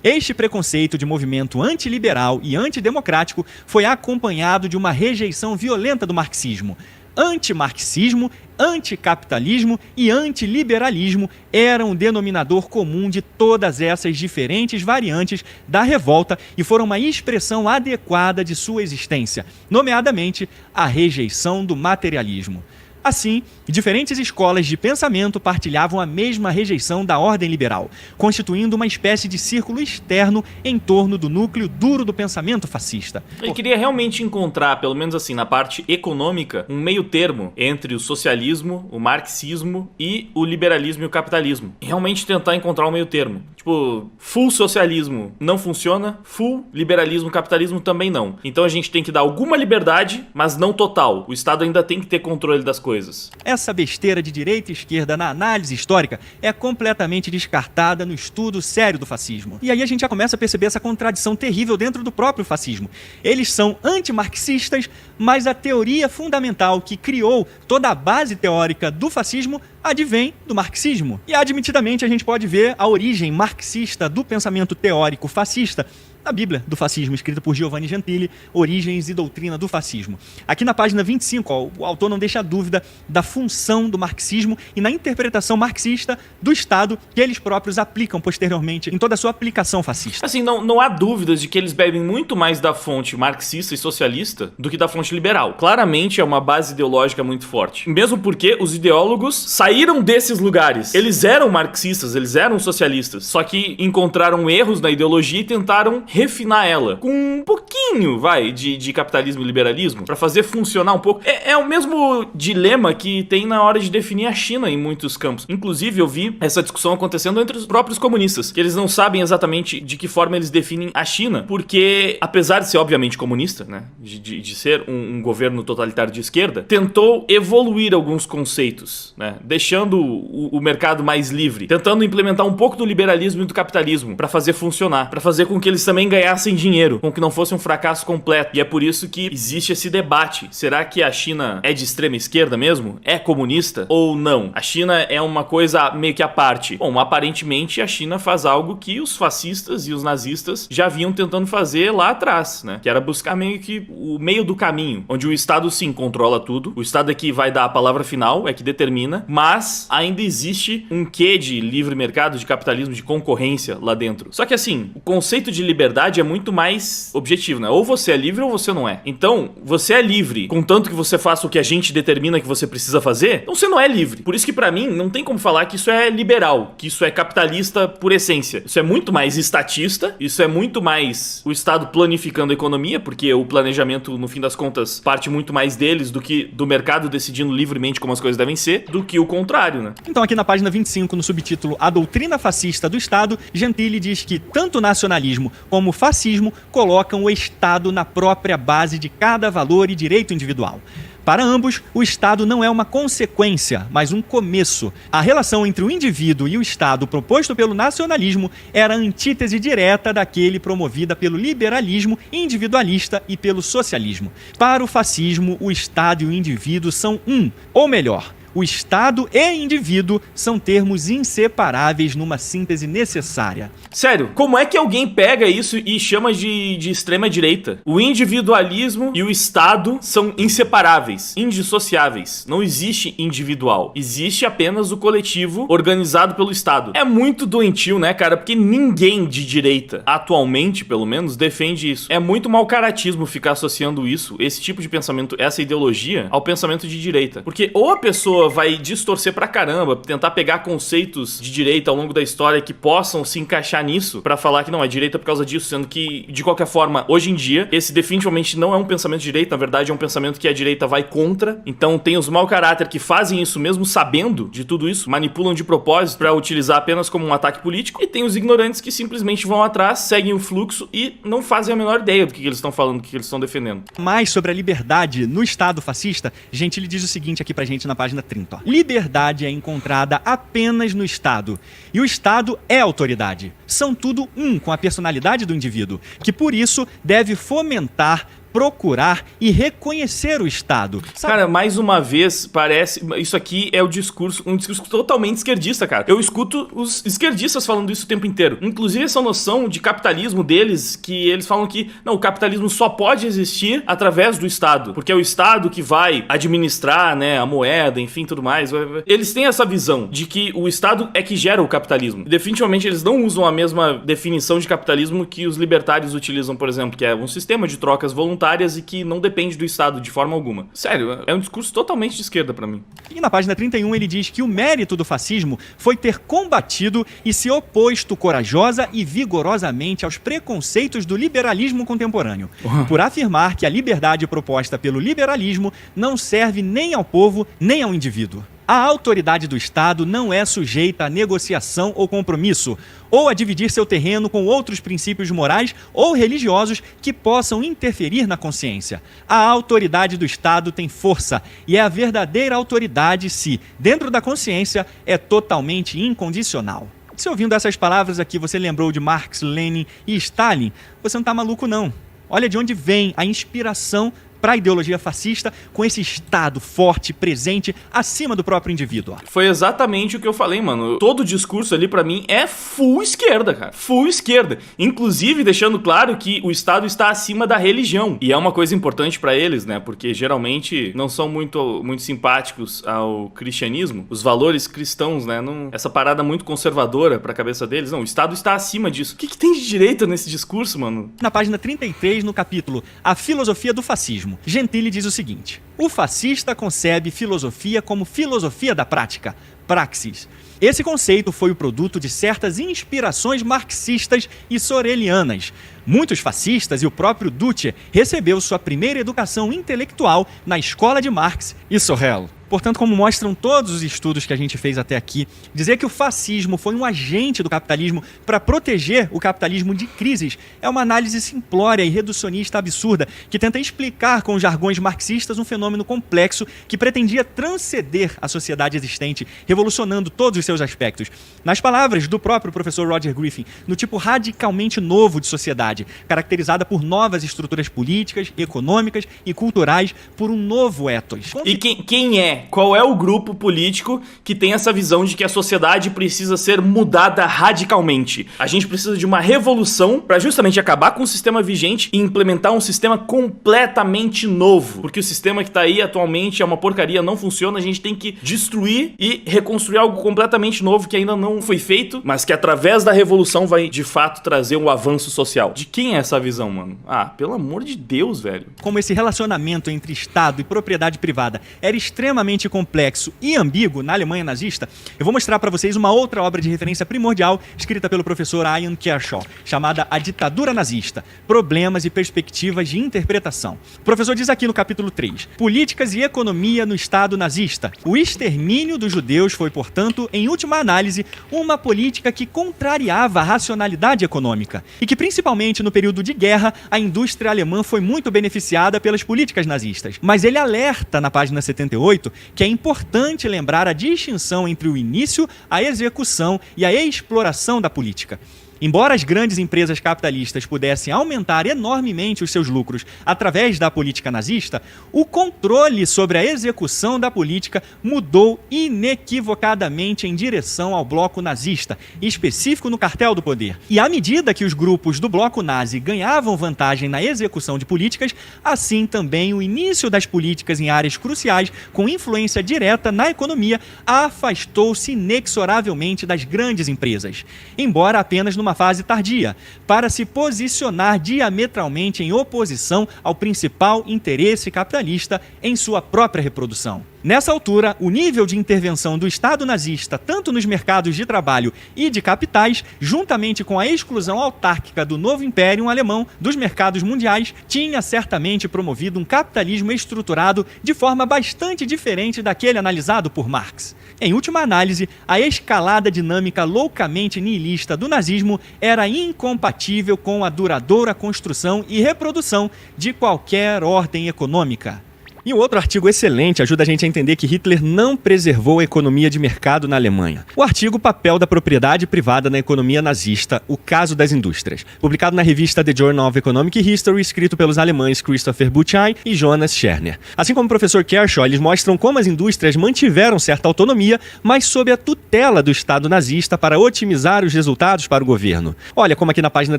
Este preconceito de movimento antiliberal e antidemocrático foi acompanhado de uma rejeição violenta do marxismo. Antimarxismo, anticapitalismo e antiliberalismo eram o denominador comum de todas essas diferentes variantes da revolta e foram uma expressão adequada de sua existência, nomeadamente a rejeição do materialismo. Assim, diferentes escolas de pensamento partilhavam a mesma rejeição da ordem liberal, constituindo uma espécie de círculo externo em torno do núcleo duro do pensamento fascista. Ele queria realmente encontrar, pelo menos assim, na parte econômica, um meio termo entre o socialismo, o marxismo e o liberalismo e o capitalismo. E realmente tentar encontrar um meio termo. Tipo, full socialismo não funciona, full liberalismo, capitalismo também não. Então a gente tem que dar alguma liberdade, mas não total. O Estado ainda tem que ter controle das coisas. Essa besteira de direita e esquerda na análise histórica é completamente descartada no estudo sério do fascismo. E aí a gente já começa a perceber essa contradição terrível dentro do próprio fascismo. Eles são antimarxistas, mas a teoria fundamental que criou toda a base teórica do fascismo advém do marxismo. E admitidamente a gente pode ver a origem marxista do pensamento teórico fascista da Bíblia do Fascismo, escrita por Giovanni Gentili, Origens e Doutrina do Fascismo. Aqui na página 25, o autor não deixa dúvida da função do marxismo e na interpretação marxista do Estado que eles próprios aplicam posteriormente em toda a sua aplicação fascista. Assim, não há dúvidas de que eles bebem muito mais da fonte marxista e socialista do que da fonte liberal. Claramente é uma base ideológica muito forte. Mesmo porque os ideólogos saíram desses lugares. Eles eram marxistas, eles eram socialistas, só que encontraram erros na ideologia e tentaram refinar ela com um pouquinho, de capitalismo e liberalismo pra fazer funcionar um pouco. É o mesmo dilema que tem na hora de definir a China em muitos campos. Inclusive, eu vi essa discussão acontecendo entre os próprios comunistas, que eles não sabem exatamente de que forma eles definem a China, porque, apesar de ser obviamente comunista, né, de ser um governo totalitário de esquerda, tentou evoluir alguns conceitos, né, deixando o mercado mais livre, tentando implementar um pouco do liberalismo e do capitalismo pra fazer funcionar, pra fazer com que eles também ganhassem dinheiro, com que não fosse um fracasso completo. E é por isso que existe esse debate. Será que a China é de extrema esquerda mesmo? É comunista? Ou não? A China é uma coisa meio que à parte. Bom, aparentemente a China faz algo que os fascistas e os nazistas já vinham tentando fazer lá atrás, né? Que era buscar meio que o meio do caminho, onde o Estado sim controla tudo, o Estado é que vai dar a palavra final, é que determina, mas ainda existe um quê de livre mercado, de capitalismo, de concorrência lá dentro. Só que assim, o conceito de liberdade é muito mais objetivo, né? Ou você é livre ou você não é. Então, você é livre, contanto que você faça o que a gente determina que você precisa fazer, então você não é livre. Por isso que pra mim, não tem como falar que isso é liberal, que isso é capitalista por essência. Isso é muito mais estatista, isso é muito mais o Estado planificando a economia, porque o planejamento, no fim das contas, parte muito mais deles do que do mercado decidindo livremente como as coisas devem ser, do que o contrário, né? Então, aqui na página 25, no subtítulo A Doutrina Fascista do Estado, Gentili diz que tanto o nacionalismo como o fascismo colocam o Estado na própria base de cada valor e direito individual. Para ambos, o Estado não é uma consequência, mas um começo. A relação entre o indivíduo e o Estado proposto pelo nacionalismo era a antítese direta daquele promovida pelo liberalismo individualista e pelo socialismo. Para o fascismo, o Estado e o indivíduo são um, ou melhor, o Estado e indivíduo são termos inseparáveis numa síntese necessária. Sério, como é que alguém pega isso e chama de extrema direita? O individualismo e o Estado são inseparáveis, indissociáveis. Não existe individual. Existe apenas o coletivo organizado pelo Estado. É muito doentio, né, cara? Porque ninguém de direita, atualmente, pelo menos, defende isso. É muito mau caratismo ficar associando isso, esse tipo de pensamento, essa ideologia, ao pensamento de direita. Porque ou a pessoa vai distorcer pra caramba, tentar pegar conceitos de direita ao longo da história que possam se encaixar nisso pra falar que não, é direita por causa disso, sendo que, de qualquer forma, hoje em dia, esse definitivamente não é um pensamento de direita, na verdade é um pensamento que a direita vai contra. Então tem os mau caráter que fazem isso mesmo sabendo de tudo isso, manipulam de propósito pra utilizar apenas como um ataque político, e tem os ignorantes que simplesmente vão atrás, seguem o fluxo e não fazem a menor ideia do que eles estão falando, do que eles estão defendendo. Mais sobre a liberdade no Estado fascista, Gentili diz o seguinte aqui pra gente na página 30. Liberdade é encontrada apenas no Estado. E o Estado é autoridade. São tudo um com a personalidade do indivíduo, que por isso deve fomentar, procurar e reconhecer o Estado. Cara, mais uma vez, parece... Isso aqui é um discurso totalmente esquerdista, cara. Eu escuto os esquerdistas falando isso o tempo inteiro. Inclusive essa noção de capitalismo deles, que eles falam que, não, o capitalismo só pode existir através do Estado, porque é o Estado que vai administrar, né, a moeda, enfim, tudo mais. Eles têm essa visão de que o Estado é que gera o capitalismo. Definitivamente eles não usam a mesma definição de capitalismo que os libertários utilizam, por exemplo, que é um sistema de trocas voluntárias e que não depende do Estado de forma alguma. Sério, é um discurso totalmente de esquerda pra mim. E na página 31 ele diz que o mérito do fascismo foi ter combatido e se oposto corajosa e vigorosamente aos preconceitos do liberalismo contemporâneo, por afirmar que a liberdade proposta pelo liberalismo não serve nem ao povo nem ao indivíduo. A autoridade do Estado não é sujeita a negociação ou compromisso, ou a dividir seu terreno com outros princípios morais ou religiosos que possam interferir na consciência. A autoridade do Estado tem força e é a verdadeira autoridade se, dentro da consciência, é totalmente incondicional. Se ouvindo essas palavras aqui você lembrou de Marx, Lenin e Stalin, você não tá maluco não. Olha de onde vem a inspiração para a ideologia fascista com esse Estado forte, presente, acima do próprio indivíduo. Foi exatamente o que eu falei, mano. Todo o discurso ali pra mim é full esquerda, cara. Full esquerda. Inclusive deixando claro que o Estado está acima da religião. E é uma coisa importante pra eles, né? Porque geralmente não são muito simpáticos ao cristianismo. Os valores cristãos, né? Essa parada muito conservadora pra cabeça deles. Não, o Estado está acima disso. O que tem de direita nesse discurso, mano? Na página 33, no capítulo A Filosofia do Fascismo, Gentili diz o seguinte: o fascista concebe filosofia como filosofia da prática, praxis. Esse conceito foi o produto de certas inspirações marxistas e sorelianas. Muitos fascistas e o próprio Duce recebeu sua primeira educação intelectual na escola de Marx e Sorel. Portanto, como mostram todos os estudos que a gente fez até aqui, dizer que o fascismo foi um agente do capitalismo para proteger o capitalismo de crises é uma análise simplória e reducionista absurda que tenta explicar com jargões marxistas um fenômeno complexo que pretendia transcender a sociedade existente, revolucionando todos os seus aspectos. Nas palavras do próprio professor Roger Griffin, no tipo radicalmente novo de sociedade, caracterizada por novas estruturas políticas, econômicas e culturais, por um novo ethos. E quem é? Qual é o grupo político que tem essa visão de que a sociedade precisa ser mudada radicalmente? A gente precisa de uma revolução para justamente acabar com o sistema vigente e implementar um sistema completamente novo. Porque o sistema que tá aí atualmente é uma porcaria, não funciona, a gente tem que destruir e reconstruir algo completamente novo que ainda não foi feito, mas que através da revolução vai de fato trazer um avanço social. De quem é essa visão, mano? Ah, pelo amor de Deus, velho. Como esse relacionamento entre Estado e propriedade privada era extremamente complexo e ambíguo na Alemanha nazista, eu vou mostrar para vocês uma outra obra de referência primordial escrita pelo professor Ian Kershaw, chamada A Ditadura Nazista, Problemas e Perspectivas de Interpretação. O professor diz aqui no capítulo 3, Políticas e Economia no Estado Nazista. O extermínio dos judeus foi, portanto, em última análise, uma política que contrariava a racionalidade econômica e que, principalmente no período de guerra, a indústria alemã foi muito beneficiada pelas políticas nazistas. Mas ele alerta na página 78 que é importante lembrar a distinção entre o início, a execução e a exploração da política. Embora as grandes empresas capitalistas pudessem aumentar enormemente os seus lucros através da política nazista, o controle sobre a execução da política mudou inequivocadamente em direção ao bloco nazista, específico no cartel do poder. E à medida que os grupos do bloco nazi ganhavam vantagem na execução de políticas, assim também o início das políticas em áreas cruciais com influência direta na economia afastou-se inexoravelmente das grandes empresas, embora apenas numa fase tardia, para se posicionar diametralmente em oposição ao principal interesse capitalista em sua própria reprodução. Nessa altura, o nível de intervenção do Estado nazista, tanto nos mercados de trabalho e de capitais, juntamente com a exclusão autárquica do novo Império Alemão dos mercados mundiais, tinha certamente promovido um capitalismo estruturado de forma bastante diferente daquele analisado por Marx. Em última análise, a escalada dinâmica loucamente nihilista do nazismo era incompatível com a duradoura construção e reprodução de qualquer ordem econômica. E um outro artigo excelente ajuda a gente a entender que Hitler não preservou a economia de mercado na Alemanha. O artigo Papel da Propriedade Privada na Economia Nazista, o Caso das Indústrias, publicado na revista The Journal of Economic History, escrito pelos alemães Christopher Buchheim e Jonas Scherner. Assim como o professor Kershaw, eles mostram como as indústrias mantiveram certa autonomia, mas sob a tutela do Estado nazista para otimizar os resultados para o governo. Olha como aqui na página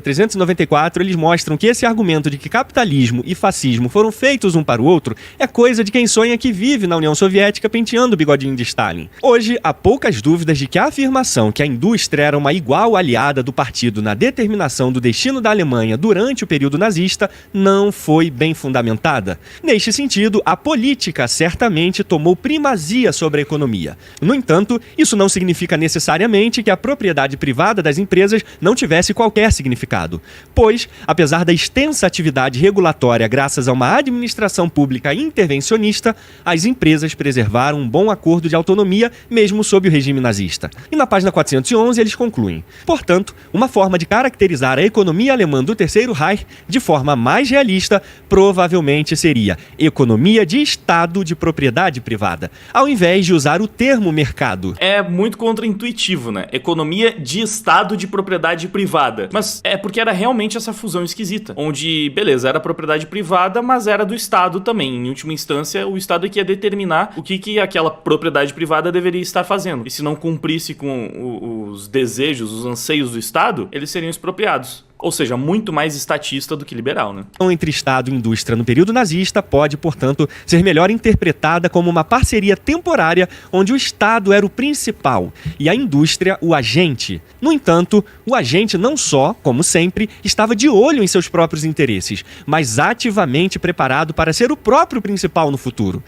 394 eles mostram que esse argumento de que capitalismo e fascismo foram feitos um para o outro é coisa de quem sonha que vive na União Soviética penteando o bigodinho de Stalin. Hoje, há poucas dúvidas de que a afirmação que a indústria era uma igual aliada do partido na determinação do destino da Alemanha durante o período nazista não foi bem fundamentada. Neste sentido, a política certamente tomou primazia sobre a economia. No entanto, isso não significa necessariamente que a propriedade privada das empresas não tivesse qualquer significado, pois, apesar da extensa atividade regulatória graças a uma administração pública intervencionista intervencionista, as empresas preservaram um bom acordo de autonomia mesmo sob o regime nazista. E na página 411 eles concluem: portanto, uma forma de caracterizar a economia alemã do Terceiro Reich de forma mais realista provavelmente seria economia de Estado de propriedade privada, ao invés de usar o termo mercado. É muito contraintuitivo, né? Economia de Estado de propriedade privada. Mas é porque era realmente essa fusão esquisita, onde, beleza, era propriedade privada, mas era do Estado também. Em última instância, o Estado é que ia determinar o que aquela propriedade privada deveria estar fazendo. E se não cumprisse com os desejos, os anseios do Estado, eles seriam expropriados. Ou seja, muito mais estatista do que liberal, né? Entre Estado e indústria no período nazista pode, portanto, ser melhor interpretada como uma parceria temporária onde o Estado era o principal e a indústria o agente. No entanto, o agente não só, como sempre, estava de olho em seus próprios interesses, mas ativamente preparado para ser o próprio principal no futuro.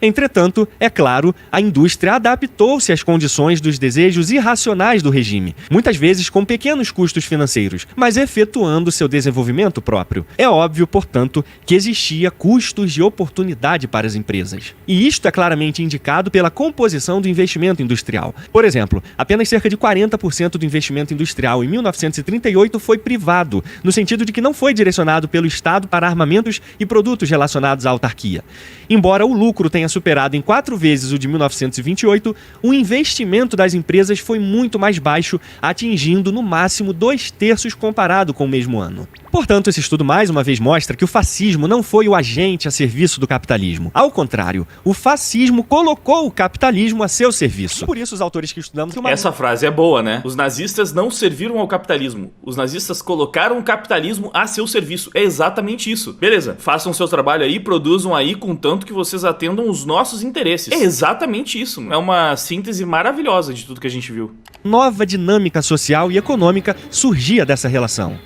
Entretanto, é claro, a indústria adaptou-se às condições dos desejos irracionais do regime, muitas vezes com pequenos custos financeiros, mas efetuando seu desenvolvimento próprio. É óbvio, portanto, que existia custos de oportunidade para as empresas. E isto é claramente indicado pela composição do investimento industrial. Por exemplo, apenas cerca de 40% do investimento industrial em 1938 foi privado, no sentido de que não foi direcionado pelo Estado para armamentos e produtos relacionados à autarquia. Embora o lucro tenha superado em 4 vezes o de 1928, o investimento das empresas foi muito mais baixo, atingindo no máximo 2/3 comparado com o mesmo ano. Portanto, esse estudo mais uma vez mostra que o fascismo não foi o agente a serviço do capitalismo. Ao contrário, o fascismo colocou o capitalismo a seu serviço. Por isso, os autores que estudamos... Essa frase é boa, né? Os nazistas não serviram ao capitalismo. Os nazistas colocaram o capitalismo a seu serviço. É exatamente isso. Beleza, façam seu trabalho aí, produzam aí, contanto que vocês atendam os nossos interesses. É exatamente isso. É uma síntese maravilhosa de tudo que a gente viu. Nova dinâmica social e econômica surgia dessa relação.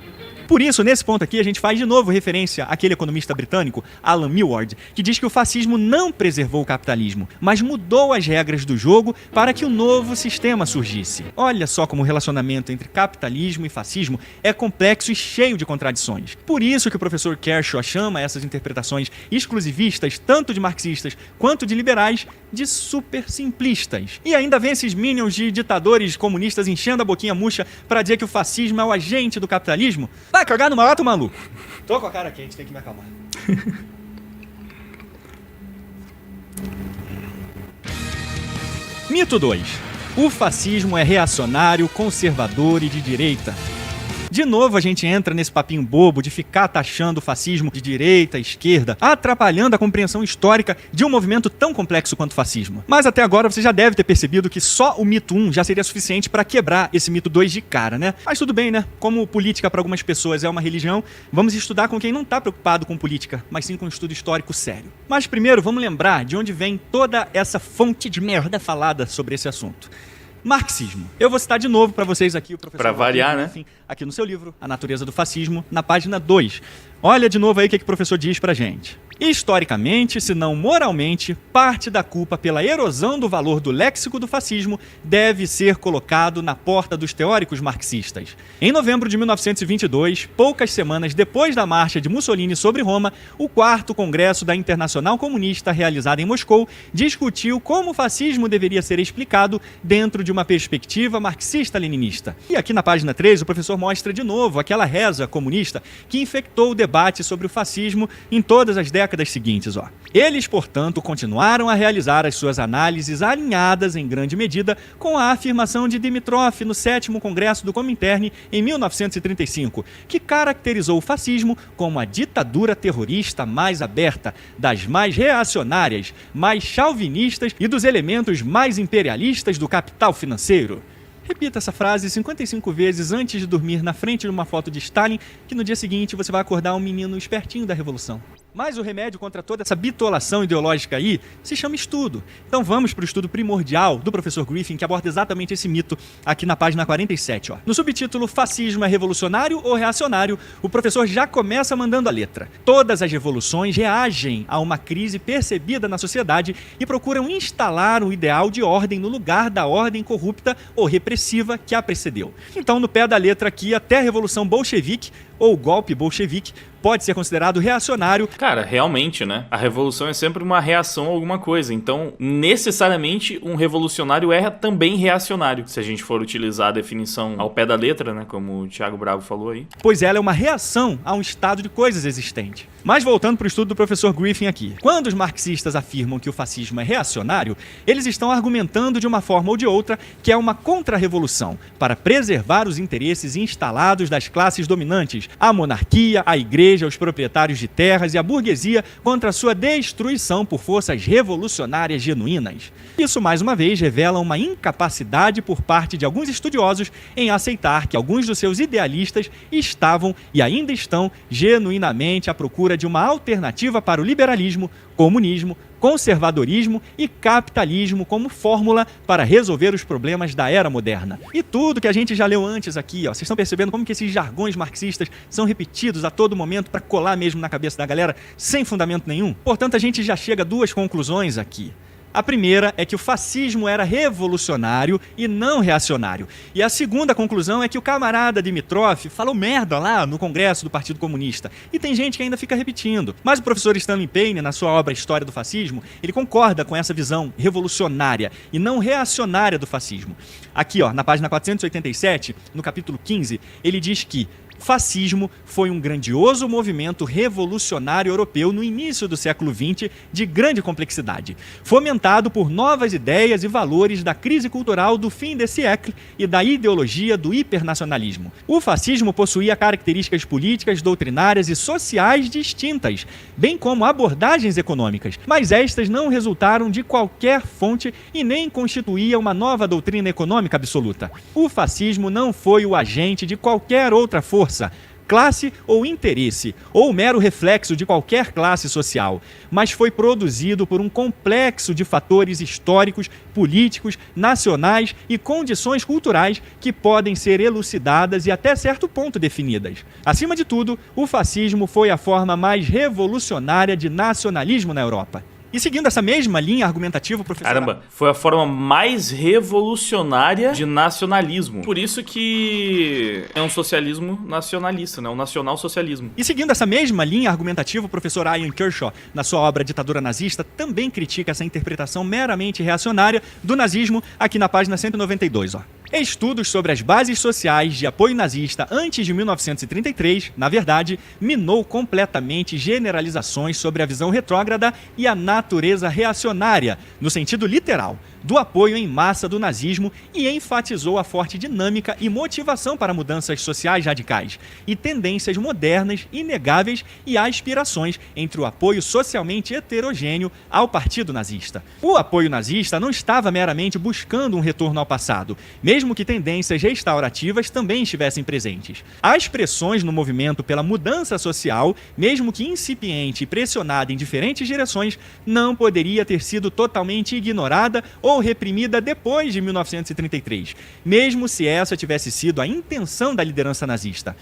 Por isso, nesse ponto aqui, a gente faz de novo referência àquele economista britânico, Alan Milward, que diz que o fascismo não preservou o capitalismo, mas mudou as regras do jogo para que um novo sistema surgisse. Olha só como o relacionamento entre capitalismo e fascismo é complexo e cheio de contradições. Por isso que o professor Kershaw chama essas interpretações exclusivistas, tanto de marxistas quanto de liberais, de super simplistas. E ainda vem esses minions de ditadores comunistas enchendo a boquinha murcha para dizer que o fascismo é o agente do capitalismo. Vai cagar no mato, maluco? Tô com a cara quente, tem que me acalmar. Mito 2. O fascismo é reacionário, conservador e de direita. De novo a gente entra nesse papinho bobo de ficar taxando o fascismo de direita, esquerda, atrapalhando a compreensão histórica de um movimento tão complexo quanto o fascismo. Mas até agora você já deve ter percebido que só o mito 1 já seria suficiente para quebrar esse mito 2 de cara, né? Mas tudo bem, né? Como política para algumas pessoas é uma religião, vamos estudar com quem não tá preocupado com política, mas sim com um estudo histórico sério. Mas primeiro vamos lembrar de onde vem toda essa fonte de merda falada sobre esse assunto. Marxismo. Eu vou citar de novo para vocês aqui o professor... Para variar, né? Enfim, aqui no seu livro, A Natureza do Fascismo, na página 2. Olha de novo aí o que o professor diz pra gente. Historicamente, se não moralmente, parte da culpa pela erosão do valor do léxico do fascismo deve ser colocado na porta dos teóricos marxistas. Em novembro de 1922, poucas semanas depois da marcha de Mussolini sobre Roma, o 4º Congresso da Internacional Comunista, realizado em Moscou, discutiu como o fascismo deveria ser explicado dentro de uma perspectiva marxista-leninista. E aqui na página 3, o professor mostra de novo aquela reza comunista que infectou o debate sobre o fascismo em todas as décadas seguintes. Eles, portanto, continuaram a realizar as suas análises alinhadas em grande medida com a afirmação de Dimitrov no 7º Congresso do Comintern em 1935, que caracterizou o fascismo como a ditadura terrorista mais aberta, das mais reacionárias, mais chauvinistas e dos elementos mais imperialistas do capital financeiro. Repita essa frase 55 vezes antes de dormir na frente de uma foto de Stalin, que no dia seguinte você vai acordar um menino espertinho da Revolução. Mas o remédio contra toda essa bitolação ideológica aí se chama estudo. Então vamos para o estudo primordial do professor Griffin, que aborda exatamente esse mito aqui na página 47. No subtítulo Fascismo é revolucionário ou reacionário, o professor já começa mandando a letra. Todas as revoluções reagem a uma crise percebida na sociedade e procuram instalar um ideal de ordem no lugar da ordem corrupta ou repressiva que a precedeu. Então, no pé da letra aqui, até a Revolução Bolchevique, ou golpe bolchevique pode ser considerado reacionário. Cara, realmente, né? A revolução é sempre uma reação a alguma coisa. Então, necessariamente, um revolucionário é também reacionário. Se a gente for utilizar a definição ao pé da letra, né? Como o Thiago Bravo falou aí. Pois ela é uma reação a um estado de coisas existente. Mas voltando para o estudo do professor Griffin aqui. Quando os marxistas afirmam que o fascismo é reacionário, eles estão argumentando de uma forma ou de outra que é uma contra-revolução para preservar os interesses instalados das classes dominantes, a monarquia, a igreja, os proprietários de terras e a burguesia contra a sua destruição por forças revolucionárias genuínas. Isso, mais uma vez, revela uma incapacidade por parte de alguns estudiosos em aceitar que alguns dos seus idealistas estavam e ainda estão genuinamente à procura de uma alternativa para o liberalismo, comunismo, conservadorismo e capitalismo como fórmula para resolver os problemas da era moderna. E tudo que a gente já leu antes aqui, ó, vocês estão percebendo como que esses jargões marxistas são repetidos a todo momento para colar mesmo na cabeça da galera sem fundamento nenhum? Portanto, a gente já chega a duas conclusões aqui. A primeira é que o fascismo era revolucionário e não reacionário. E a segunda conclusão é que o camarada Dimitrov falou merda lá no Congresso do Partido Comunista. E tem gente que ainda fica repetindo. Mas o professor Stanley Payne, na sua obra História do Fascismo, ele concorda com essa visão revolucionária e não reacionária do fascismo. Aqui, ó, na página 487, no capítulo 15, ele diz que fascismo foi um grandioso movimento revolucionário europeu no início do século XX de grande complexidade, fomentado por novas ideias e valores da crise cultural do fim desse século e da ideologia do hipernacionalismo. O fascismo possuía características políticas, doutrinárias e sociais distintas, bem como abordagens econômicas, mas estas não resultaram de qualquer fonte e nem constituía uma nova doutrina econômica absoluta. O fascismo não foi o agente de qualquer outra força, classe ou interesse, ou mero reflexo de qualquer classe social, mas foi produzido por um complexo de fatores históricos, políticos, nacionais e condições culturais que podem ser elucidadas e até certo ponto definidas. Acima de tudo, o fascismo foi a forma mais revolucionária de nacionalismo na Europa. E seguindo essa mesma linha argumentativa, professor... Caramba, foi a forma mais revolucionária de nacionalismo. Por isso que é um socialismo nacionalista, né? Um nacional-socialismo. E seguindo essa mesma linha argumentativa, o professor Ian Kershaw, na sua obra Ditadura Nazista, também critica essa interpretação meramente reacionária do nazismo aqui na página 192, ó. Estudos sobre as bases sociais de apoio nazista antes de 1933, na verdade, minou completamente generalizações sobre a visão retrógrada e a natureza reacionária, no sentido literal, do apoio em massa do nazismo e enfatizou a forte dinâmica e motivação para mudanças sociais radicais e tendências modernas inegáveis e aspirações entre o apoio socialmente heterogêneo ao partido nazista. O apoio nazista não estava meramente buscando um retorno ao passado, mesmo que tendências restaurativas também estivessem presentes. As pressões no movimento pela mudança social, mesmo que incipiente e pressionada em diferentes direções, não poderia ter sido totalmente ignorada ou reprimida depois de 1933, mesmo se essa tivesse sido a intenção da liderança nazista.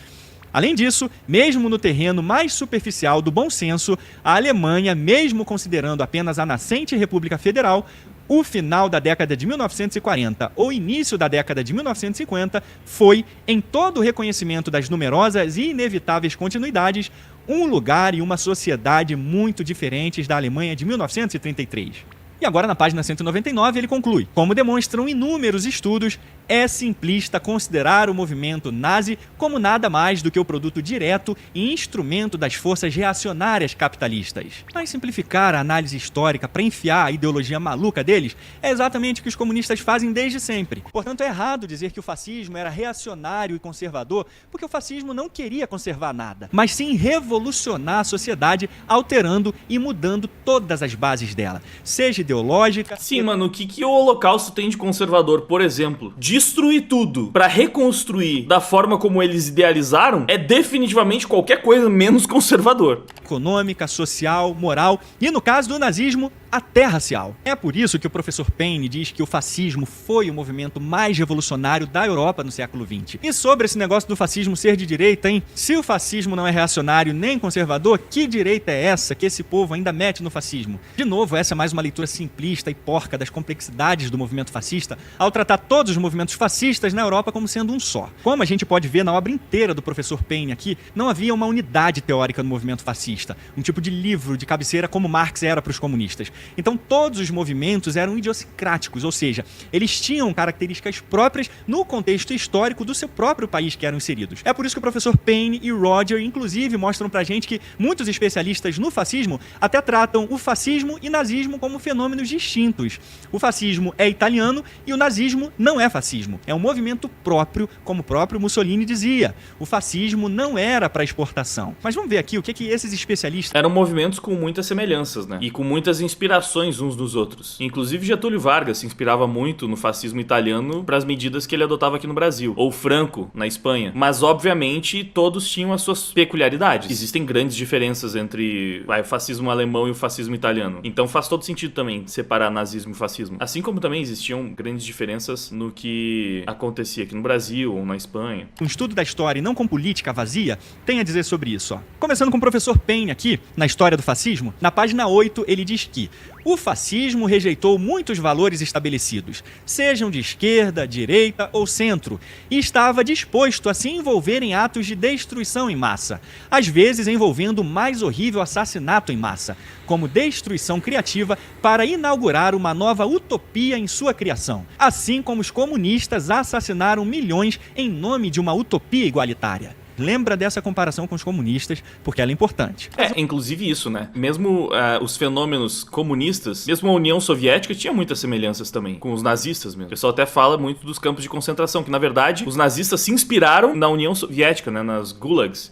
Além disso, mesmo no terreno mais superficial do bom senso, a Alemanha, mesmo considerando apenas a nascente República Federal, o final da década de 1940 ou início da década de 1950 foi, em todo o reconhecimento das numerosas e inevitáveis continuidades, um lugar e uma sociedade muito diferentes da Alemanha de 1933. E agora, na página 199, ele conclui: como demonstram inúmeros estudos, é simplista considerar o movimento nazi como nada mais do que o produto direto e instrumento das forças reacionárias capitalistas. Mas simplificar a análise histórica para enfiar a ideologia maluca deles é exatamente o que os comunistas fazem desde sempre. Portanto, é errado dizer que o fascismo era reacionário e conservador, porque o fascismo não queria conservar nada, mas sim revolucionar a sociedade, alterando e mudando todas as bases dela, seja ideológica... Sim, mano, o que o Holocausto tem de conservador, por exemplo? Destruir tudo pra reconstruir da forma como eles idealizaram é definitivamente qualquer coisa menos conservador. Econômica, social, moral e, no caso do nazismo, até racial. É por isso que o professor Payne diz que o fascismo foi o movimento mais revolucionário da Europa no século XX. E sobre esse negócio do fascismo ser de direita, hein? Se o fascismo não é reacionário nem conservador, que direita é essa que esse povo ainda mete no fascismo? De novo, essa é mais uma leitura simplista e porca das complexidades do movimento fascista, ao tratar todos os movimentos fascistas na Europa como sendo um só. Como a gente pode ver na obra inteira do professor Payne aqui, não havia uma unidade teórica no movimento fascista, um tipo de livro de cabeceira como Marx era para os comunistas. Então todos os movimentos eram idiosincráticos, ou seja, eles tinham características próprias no contexto histórico do seu próprio país que eram inseridos. É por isso que o professor Payne e Roger, inclusive, mostram pra gente que muitos especialistas no fascismo até tratam o fascismo e nazismo como fenômenos distintos. O fascismo é italiano e o nazismo não é fascismo. É um movimento próprio, como o próprio Mussolini dizia. O fascismo não era para exportação. Mas vamos ver aqui o que esses especialistas... Eram movimentos com muitas semelhanças, né? E com muitas inspirações uns dos outros. Inclusive Getúlio Vargas se inspirava muito no fascismo italiano para as medidas que ele adotava aqui no Brasil. Ou Franco, na Espanha. Mas, obviamente, todos tinham as suas peculiaridades. Existem grandes diferenças entre o fascismo alemão e o fascismo italiano. Então faz todo sentido também separar nazismo e fascismo. Assim como também existiam grandes diferenças no que acontecia aqui no Brasil ou na Espanha. Um estudo da história e não com política vazia tem a dizer sobre isso. Começando com o professor Payne aqui, na História do Fascismo, na página 8 ele diz que o fascismo rejeitou muitos valores estabelecidos, sejam de esquerda, direita ou centro, e estava disposto a se envolver em atos de destruição em massa, às vezes envolvendo o mais horrível assassinato em massa, como destruição criativa para inaugurar uma nova utopia em sua criação, assim como os comunistas assassinaram milhões em nome de uma utopia igualitária. Lembra dessa comparação com os comunistas, porque ela é importante. Inclusive isso, né? Mesmo os fenômenos comunistas, mesmo a União Soviética tinha muitas semelhanças também com os nazistas mesmo. O pessoal até fala muito dos campos de concentração, que na verdade os nazistas se inspiraram na União Soviética, né? Nas gulags.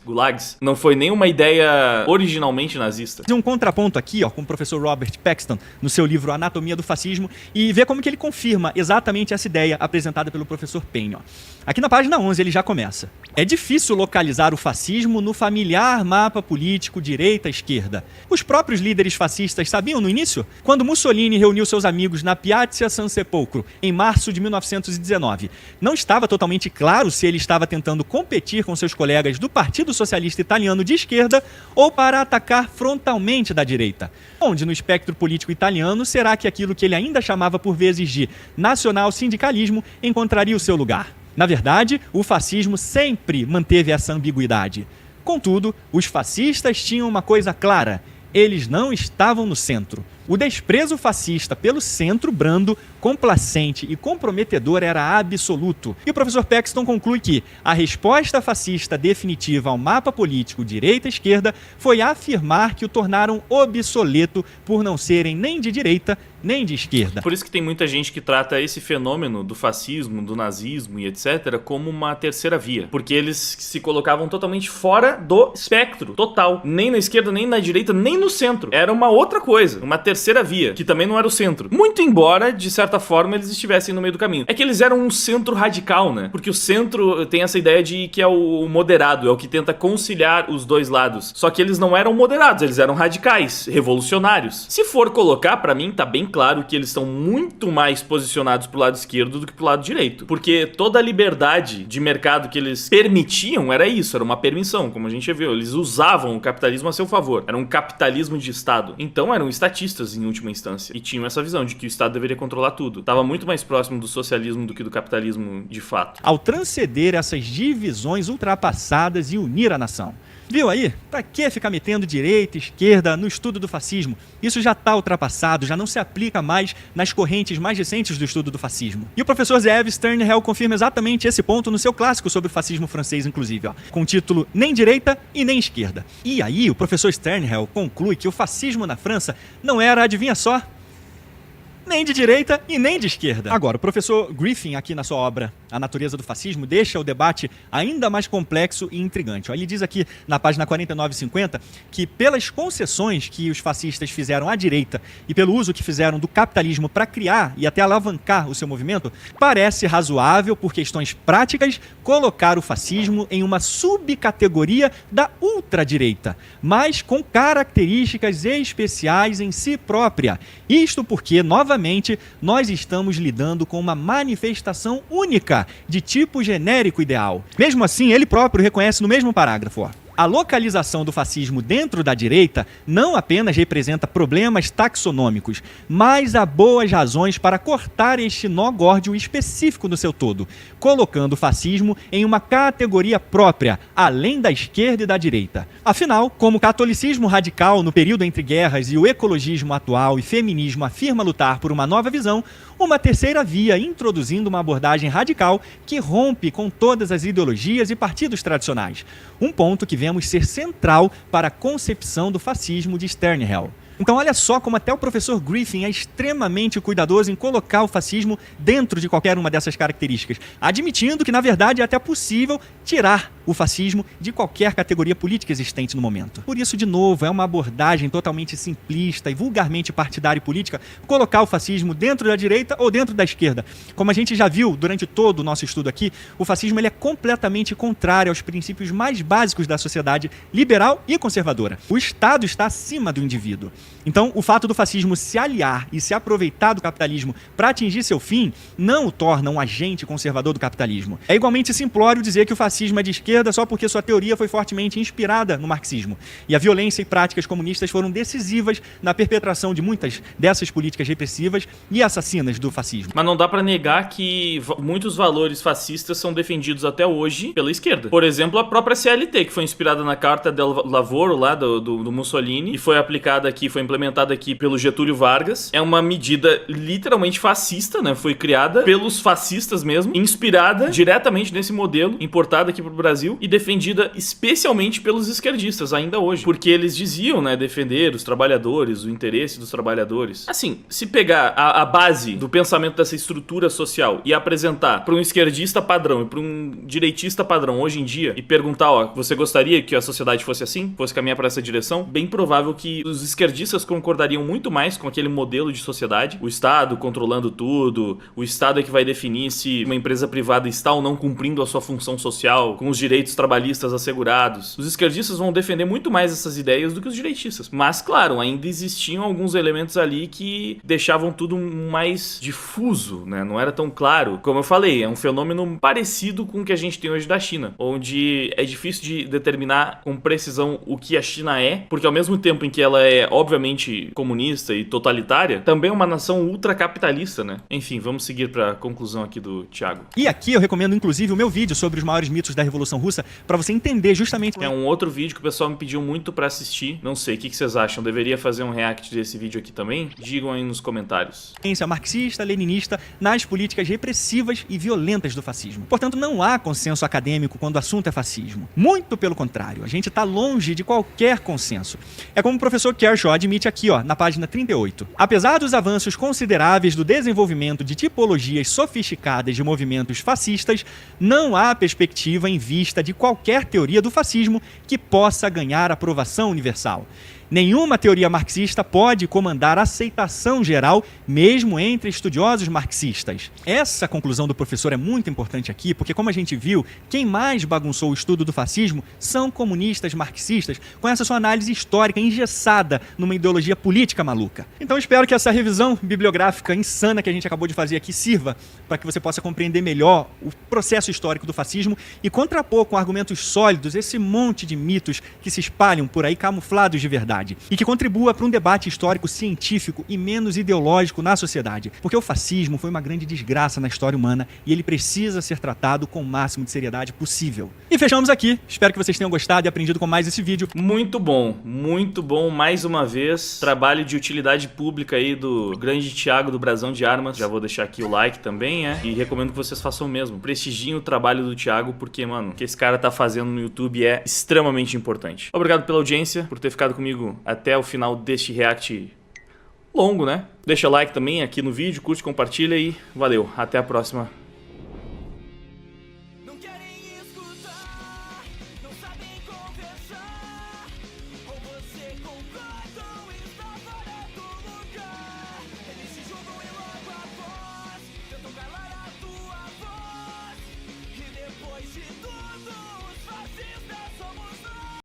Não foi nenhuma ideia originalmente nazista. Tem um contraponto aqui, ó, com o professor Robert Paxton, no seu livro Anatomia do Fascismo, e vê como que ele confirma exatamente essa ideia apresentada pelo professor Payne, ó. Aqui na página 11 ele já começa. É difícil localizar o fascismo no familiar mapa político direita-esquerda. Os próprios líderes fascistas sabiam no início? Quando Mussolini reuniu seus amigos na Piazza San Sepolcro, em março de 1919, não estava totalmente claro se ele estava tentando competir com seus colegas do Partido Socialista Italiano de esquerda ou para atacar frontalmente da direita. Onde no espectro político italiano será que aquilo que ele ainda chamava por vezes de nacional-sindicalismo encontraria o seu lugar? Na verdade, o fascismo sempre manteve essa ambiguidade. Contudo, os fascistas tinham uma coisa clara: eles não estavam no centro. O desprezo fascista pelo centro brando, complacente e comprometedor era absoluto. E o professor Paxton conclui que a resposta fascista definitiva ao mapa político direita-esquerda foi afirmar que o tornaram obsoleto por não serem nem de direita nem de esquerda. Por isso que tem muita gente que trata esse fenômeno do fascismo, do nazismo e etc. como uma terceira via. Porque eles se colocavam totalmente fora do espectro total. Nem na esquerda, nem na direita, nem no centro. Era uma outra coisa, uma terceira via, que também não era o centro. Muito embora, de certa forma, eles estivessem no meio do caminho. É que eles eram um centro radical, né? Porque o centro tem essa ideia de que é o moderado, é o que tenta conciliar os dois lados. Só que eles não eram moderados, eles eram radicais, revolucionários. Se for colocar, pra mim, tá bem claro que eles estão muito mais posicionados pro lado esquerdo do que pro lado direito. Porque toda a liberdade de mercado que eles permitiam era isso, era uma permissão, como a gente já viu. Eles usavam o capitalismo a seu favor. Era um capitalismo de Estado. Então eram estatistas em última instância. E tinham essa visão de que o Estado deveria controlar tudo. Tava muito mais próximo do socialismo do que do capitalismo de fato. Ao transcender essas divisões ultrapassadas e unir a nação. Viu aí? Pra que ficar metendo direita e esquerda no estudo do fascismo? Isso já está ultrapassado, já não se aplica mais nas correntes mais recentes do estudo do fascismo. E o professor Zeev Sternhell confirma exatamente esse ponto no seu clássico sobre o fascismo francês, inclusive, ó, com o título Nem Direita e Nem Esquerda. E aí o professor Sternhell conclui que o fascismo na França não era, adivinha só, nem de direita e nem de esquerda. Agora, o professor Griffin, aqui na sua obra A Natureza do Fascismo, deixa o debate ainda mais complexo e intrigante. Ele diz aqui na página 49 e 50 que pelas concessões que os fascistas fizeram à direita e pelo uso que fizeram do capitalismo para criar e até alavancar o seu movimento, parece razoável, por questões práticas, colocar o fascismo em uma subcategoria da ultradireita, mas com características especiais em si própria. Isto porque, novamente, nós estamos lidando com uma manifestação única de tipo genérico ideal. Mesmo assim, ele próprio reconhece no mesmo parágrafo, a localização do fascismo dentro da direita não apenas representa problemas taxonômicos, mas há boas razões para cortar este nó górdio específico no seu todo, colocando o fascismo em uma categoria própria, além da esquerda e da direita. Afinal, como o catolicismo radical no período entre guerras e o ecologismo atual e feminismo afirma lutar por uma nova visão, uma terceira via introduzindo uma abordagem radical que rompe com todas as ideologias e partidos tradicionais. Um ponto que vemos ser central para a concepção do fascismo de Sternhell. Então olha só como até o professor Griffin é extremamente cuidadoso em colocar o fascismo dentro de qualquer uma dessas características, admitindo que na verdade é até possível tirar o fascismo de qualquer categoria política existente no momento. Por isso, de novo, é uma abordagem totalmente simplista e vulgarmente partidária e política colocar o fascismo dentro da direita ou dentro da esquerda. Como a gente já viu durante todo o nosso estudo aqui, o fascismo ele é completamente contrário aos princípios mais básicos da sociedade liberal e conservadora. O Estado está acima do indivíduo. Então, o fato do fascismo se aliar e se aproveitar do capitalismo para atingir seu fim não o torna um agente conservador do capitalismo. É igualmente simplório dizer que o fascismo é de esquerda só porque sua teoria foi fortemente inspirada no marxismo. E a violência e práticas comunistas foram decisivas na perpetração de muitas dessas políticas repressivas e assassinas do fascismo. Mas não dá pra negar que muitos valores fascistas são defendidos até hoje pela esquerda. Por exemplo, a própria CLT, que foi inspirada na Carta del Lavoro lá do Mussolini e foi aplicada aqui, foi implementada aqui pelo Getúlio Vargas. É uma medida literalmente fascista, né? Foi criada pelos fascistas mesmo, inspirada diretamente nesse modelo, importada aqui pro Brasil e defendida especialmente pelos esquerdistas ainda hoje, porque eles diziam, né, defender os trabalhadores, o interesse dos trabalhadores. Assim, se pegar a base do pensamento dessa estrutura social e apresentar para um esquerdista padrão e para um direitista padrão hoje em dia e perguntar, ó, você gostaria que a sociedade fosse assim? Fosse caminhar para essa direção? Bem provável que os esquerdistas concordariam muito mais com aquele modelo de sociedade, o Estado controlando tudo, o Estado é que vai definir se uma empresa privada está ou não cumprindo a sua função social, com os direitos trabalhistas assegurados. Os esquerdistas vão defender muito mais essas ideias do que os direitistas. Mas, claro, ainda existiam alguns elementos ali que deixavam tudo mais difuso, né? Não era tão claro. Como eu falei, é um fenômeno parecido com o que a gente tem hoje da China, onde é difícil de determinar com precisão o que a China é, porque ao mesmo tempo em que ela é, obviamente, comunista e totalitária, também é uma nação ultracapitalista, né? Enfim, vamos seguir para a conclusão aqui do Thiago. E aqui eu recomendo, inclusive, o meu vídeo sobre os maiores mitos da Revolução Russa, para você entender justamente... É um outro vídeo que o pessoal me pediu muito para assistir. Não sei, o que vocês acham? Deveria fazer um react desse vídeo aqui também? Digam aí nos comentários. Marxista, leninista, nas políticas repressivas e violentas do fascismo. Portanto, não há consenso acadêmico quando o assunto é fascismo. Muito pelo contrário, a gente está longe de qualquer consenso. É como o professor Kershaw admite aqui, ó, na página 38. Apesar dos avanços consideráveis do desenvolvimento de tipologias sofisticadas de movimentos fascistas, não há perspectiva em vista de qualquer teoria do fascismo que possa ganhar aprovação universal. Nenhuma teoria marxista pode comandar aceitação geral, mesmo entre estudiosos marxistas. Essa conclusão do professor é muito importante aqui, porque como a gente viu, quem mais bagunçou o estudo do fascismo são comunistas marxistas, com essa sua análise histórica engessada numa ideologia política maluca. Então espero que essa revisão bibliográfica insana que a gente acabou de fazer aqui sirva para que você possa compreender melhor o processo histórico do fascismo e contrapor com argumentos sólidos esse monte de mitos que se espalham por aí camuflados de verdade. E que contribua para um debate histórico científico e menos ideológico na sociedade. Porque o fascismo foi uma grande desgraça na história humana e ele precisa ser tratado com o máximo de seriedade possível. E fechamos aqui. Espero que vocês tenham gostado e aprendido com mais esse vídeo. Muito bom, mais uma vez. Trabalho de utilidade pública aí do grande Thiago do Brasão de Armas. Já vou deixar aqui o like também, E recomendo que vocês façam o mesmo. Prestigiem o trabalho do Thiago, porque, mano, o que esse cara tá fazendo no YouTube é extremamente importante. Obrigado pela audiência, por ter ficado comigo até o final deste react longo, né? Deixa like também aqui no vídeo, curte, compartilha e valeu. Até a próxima.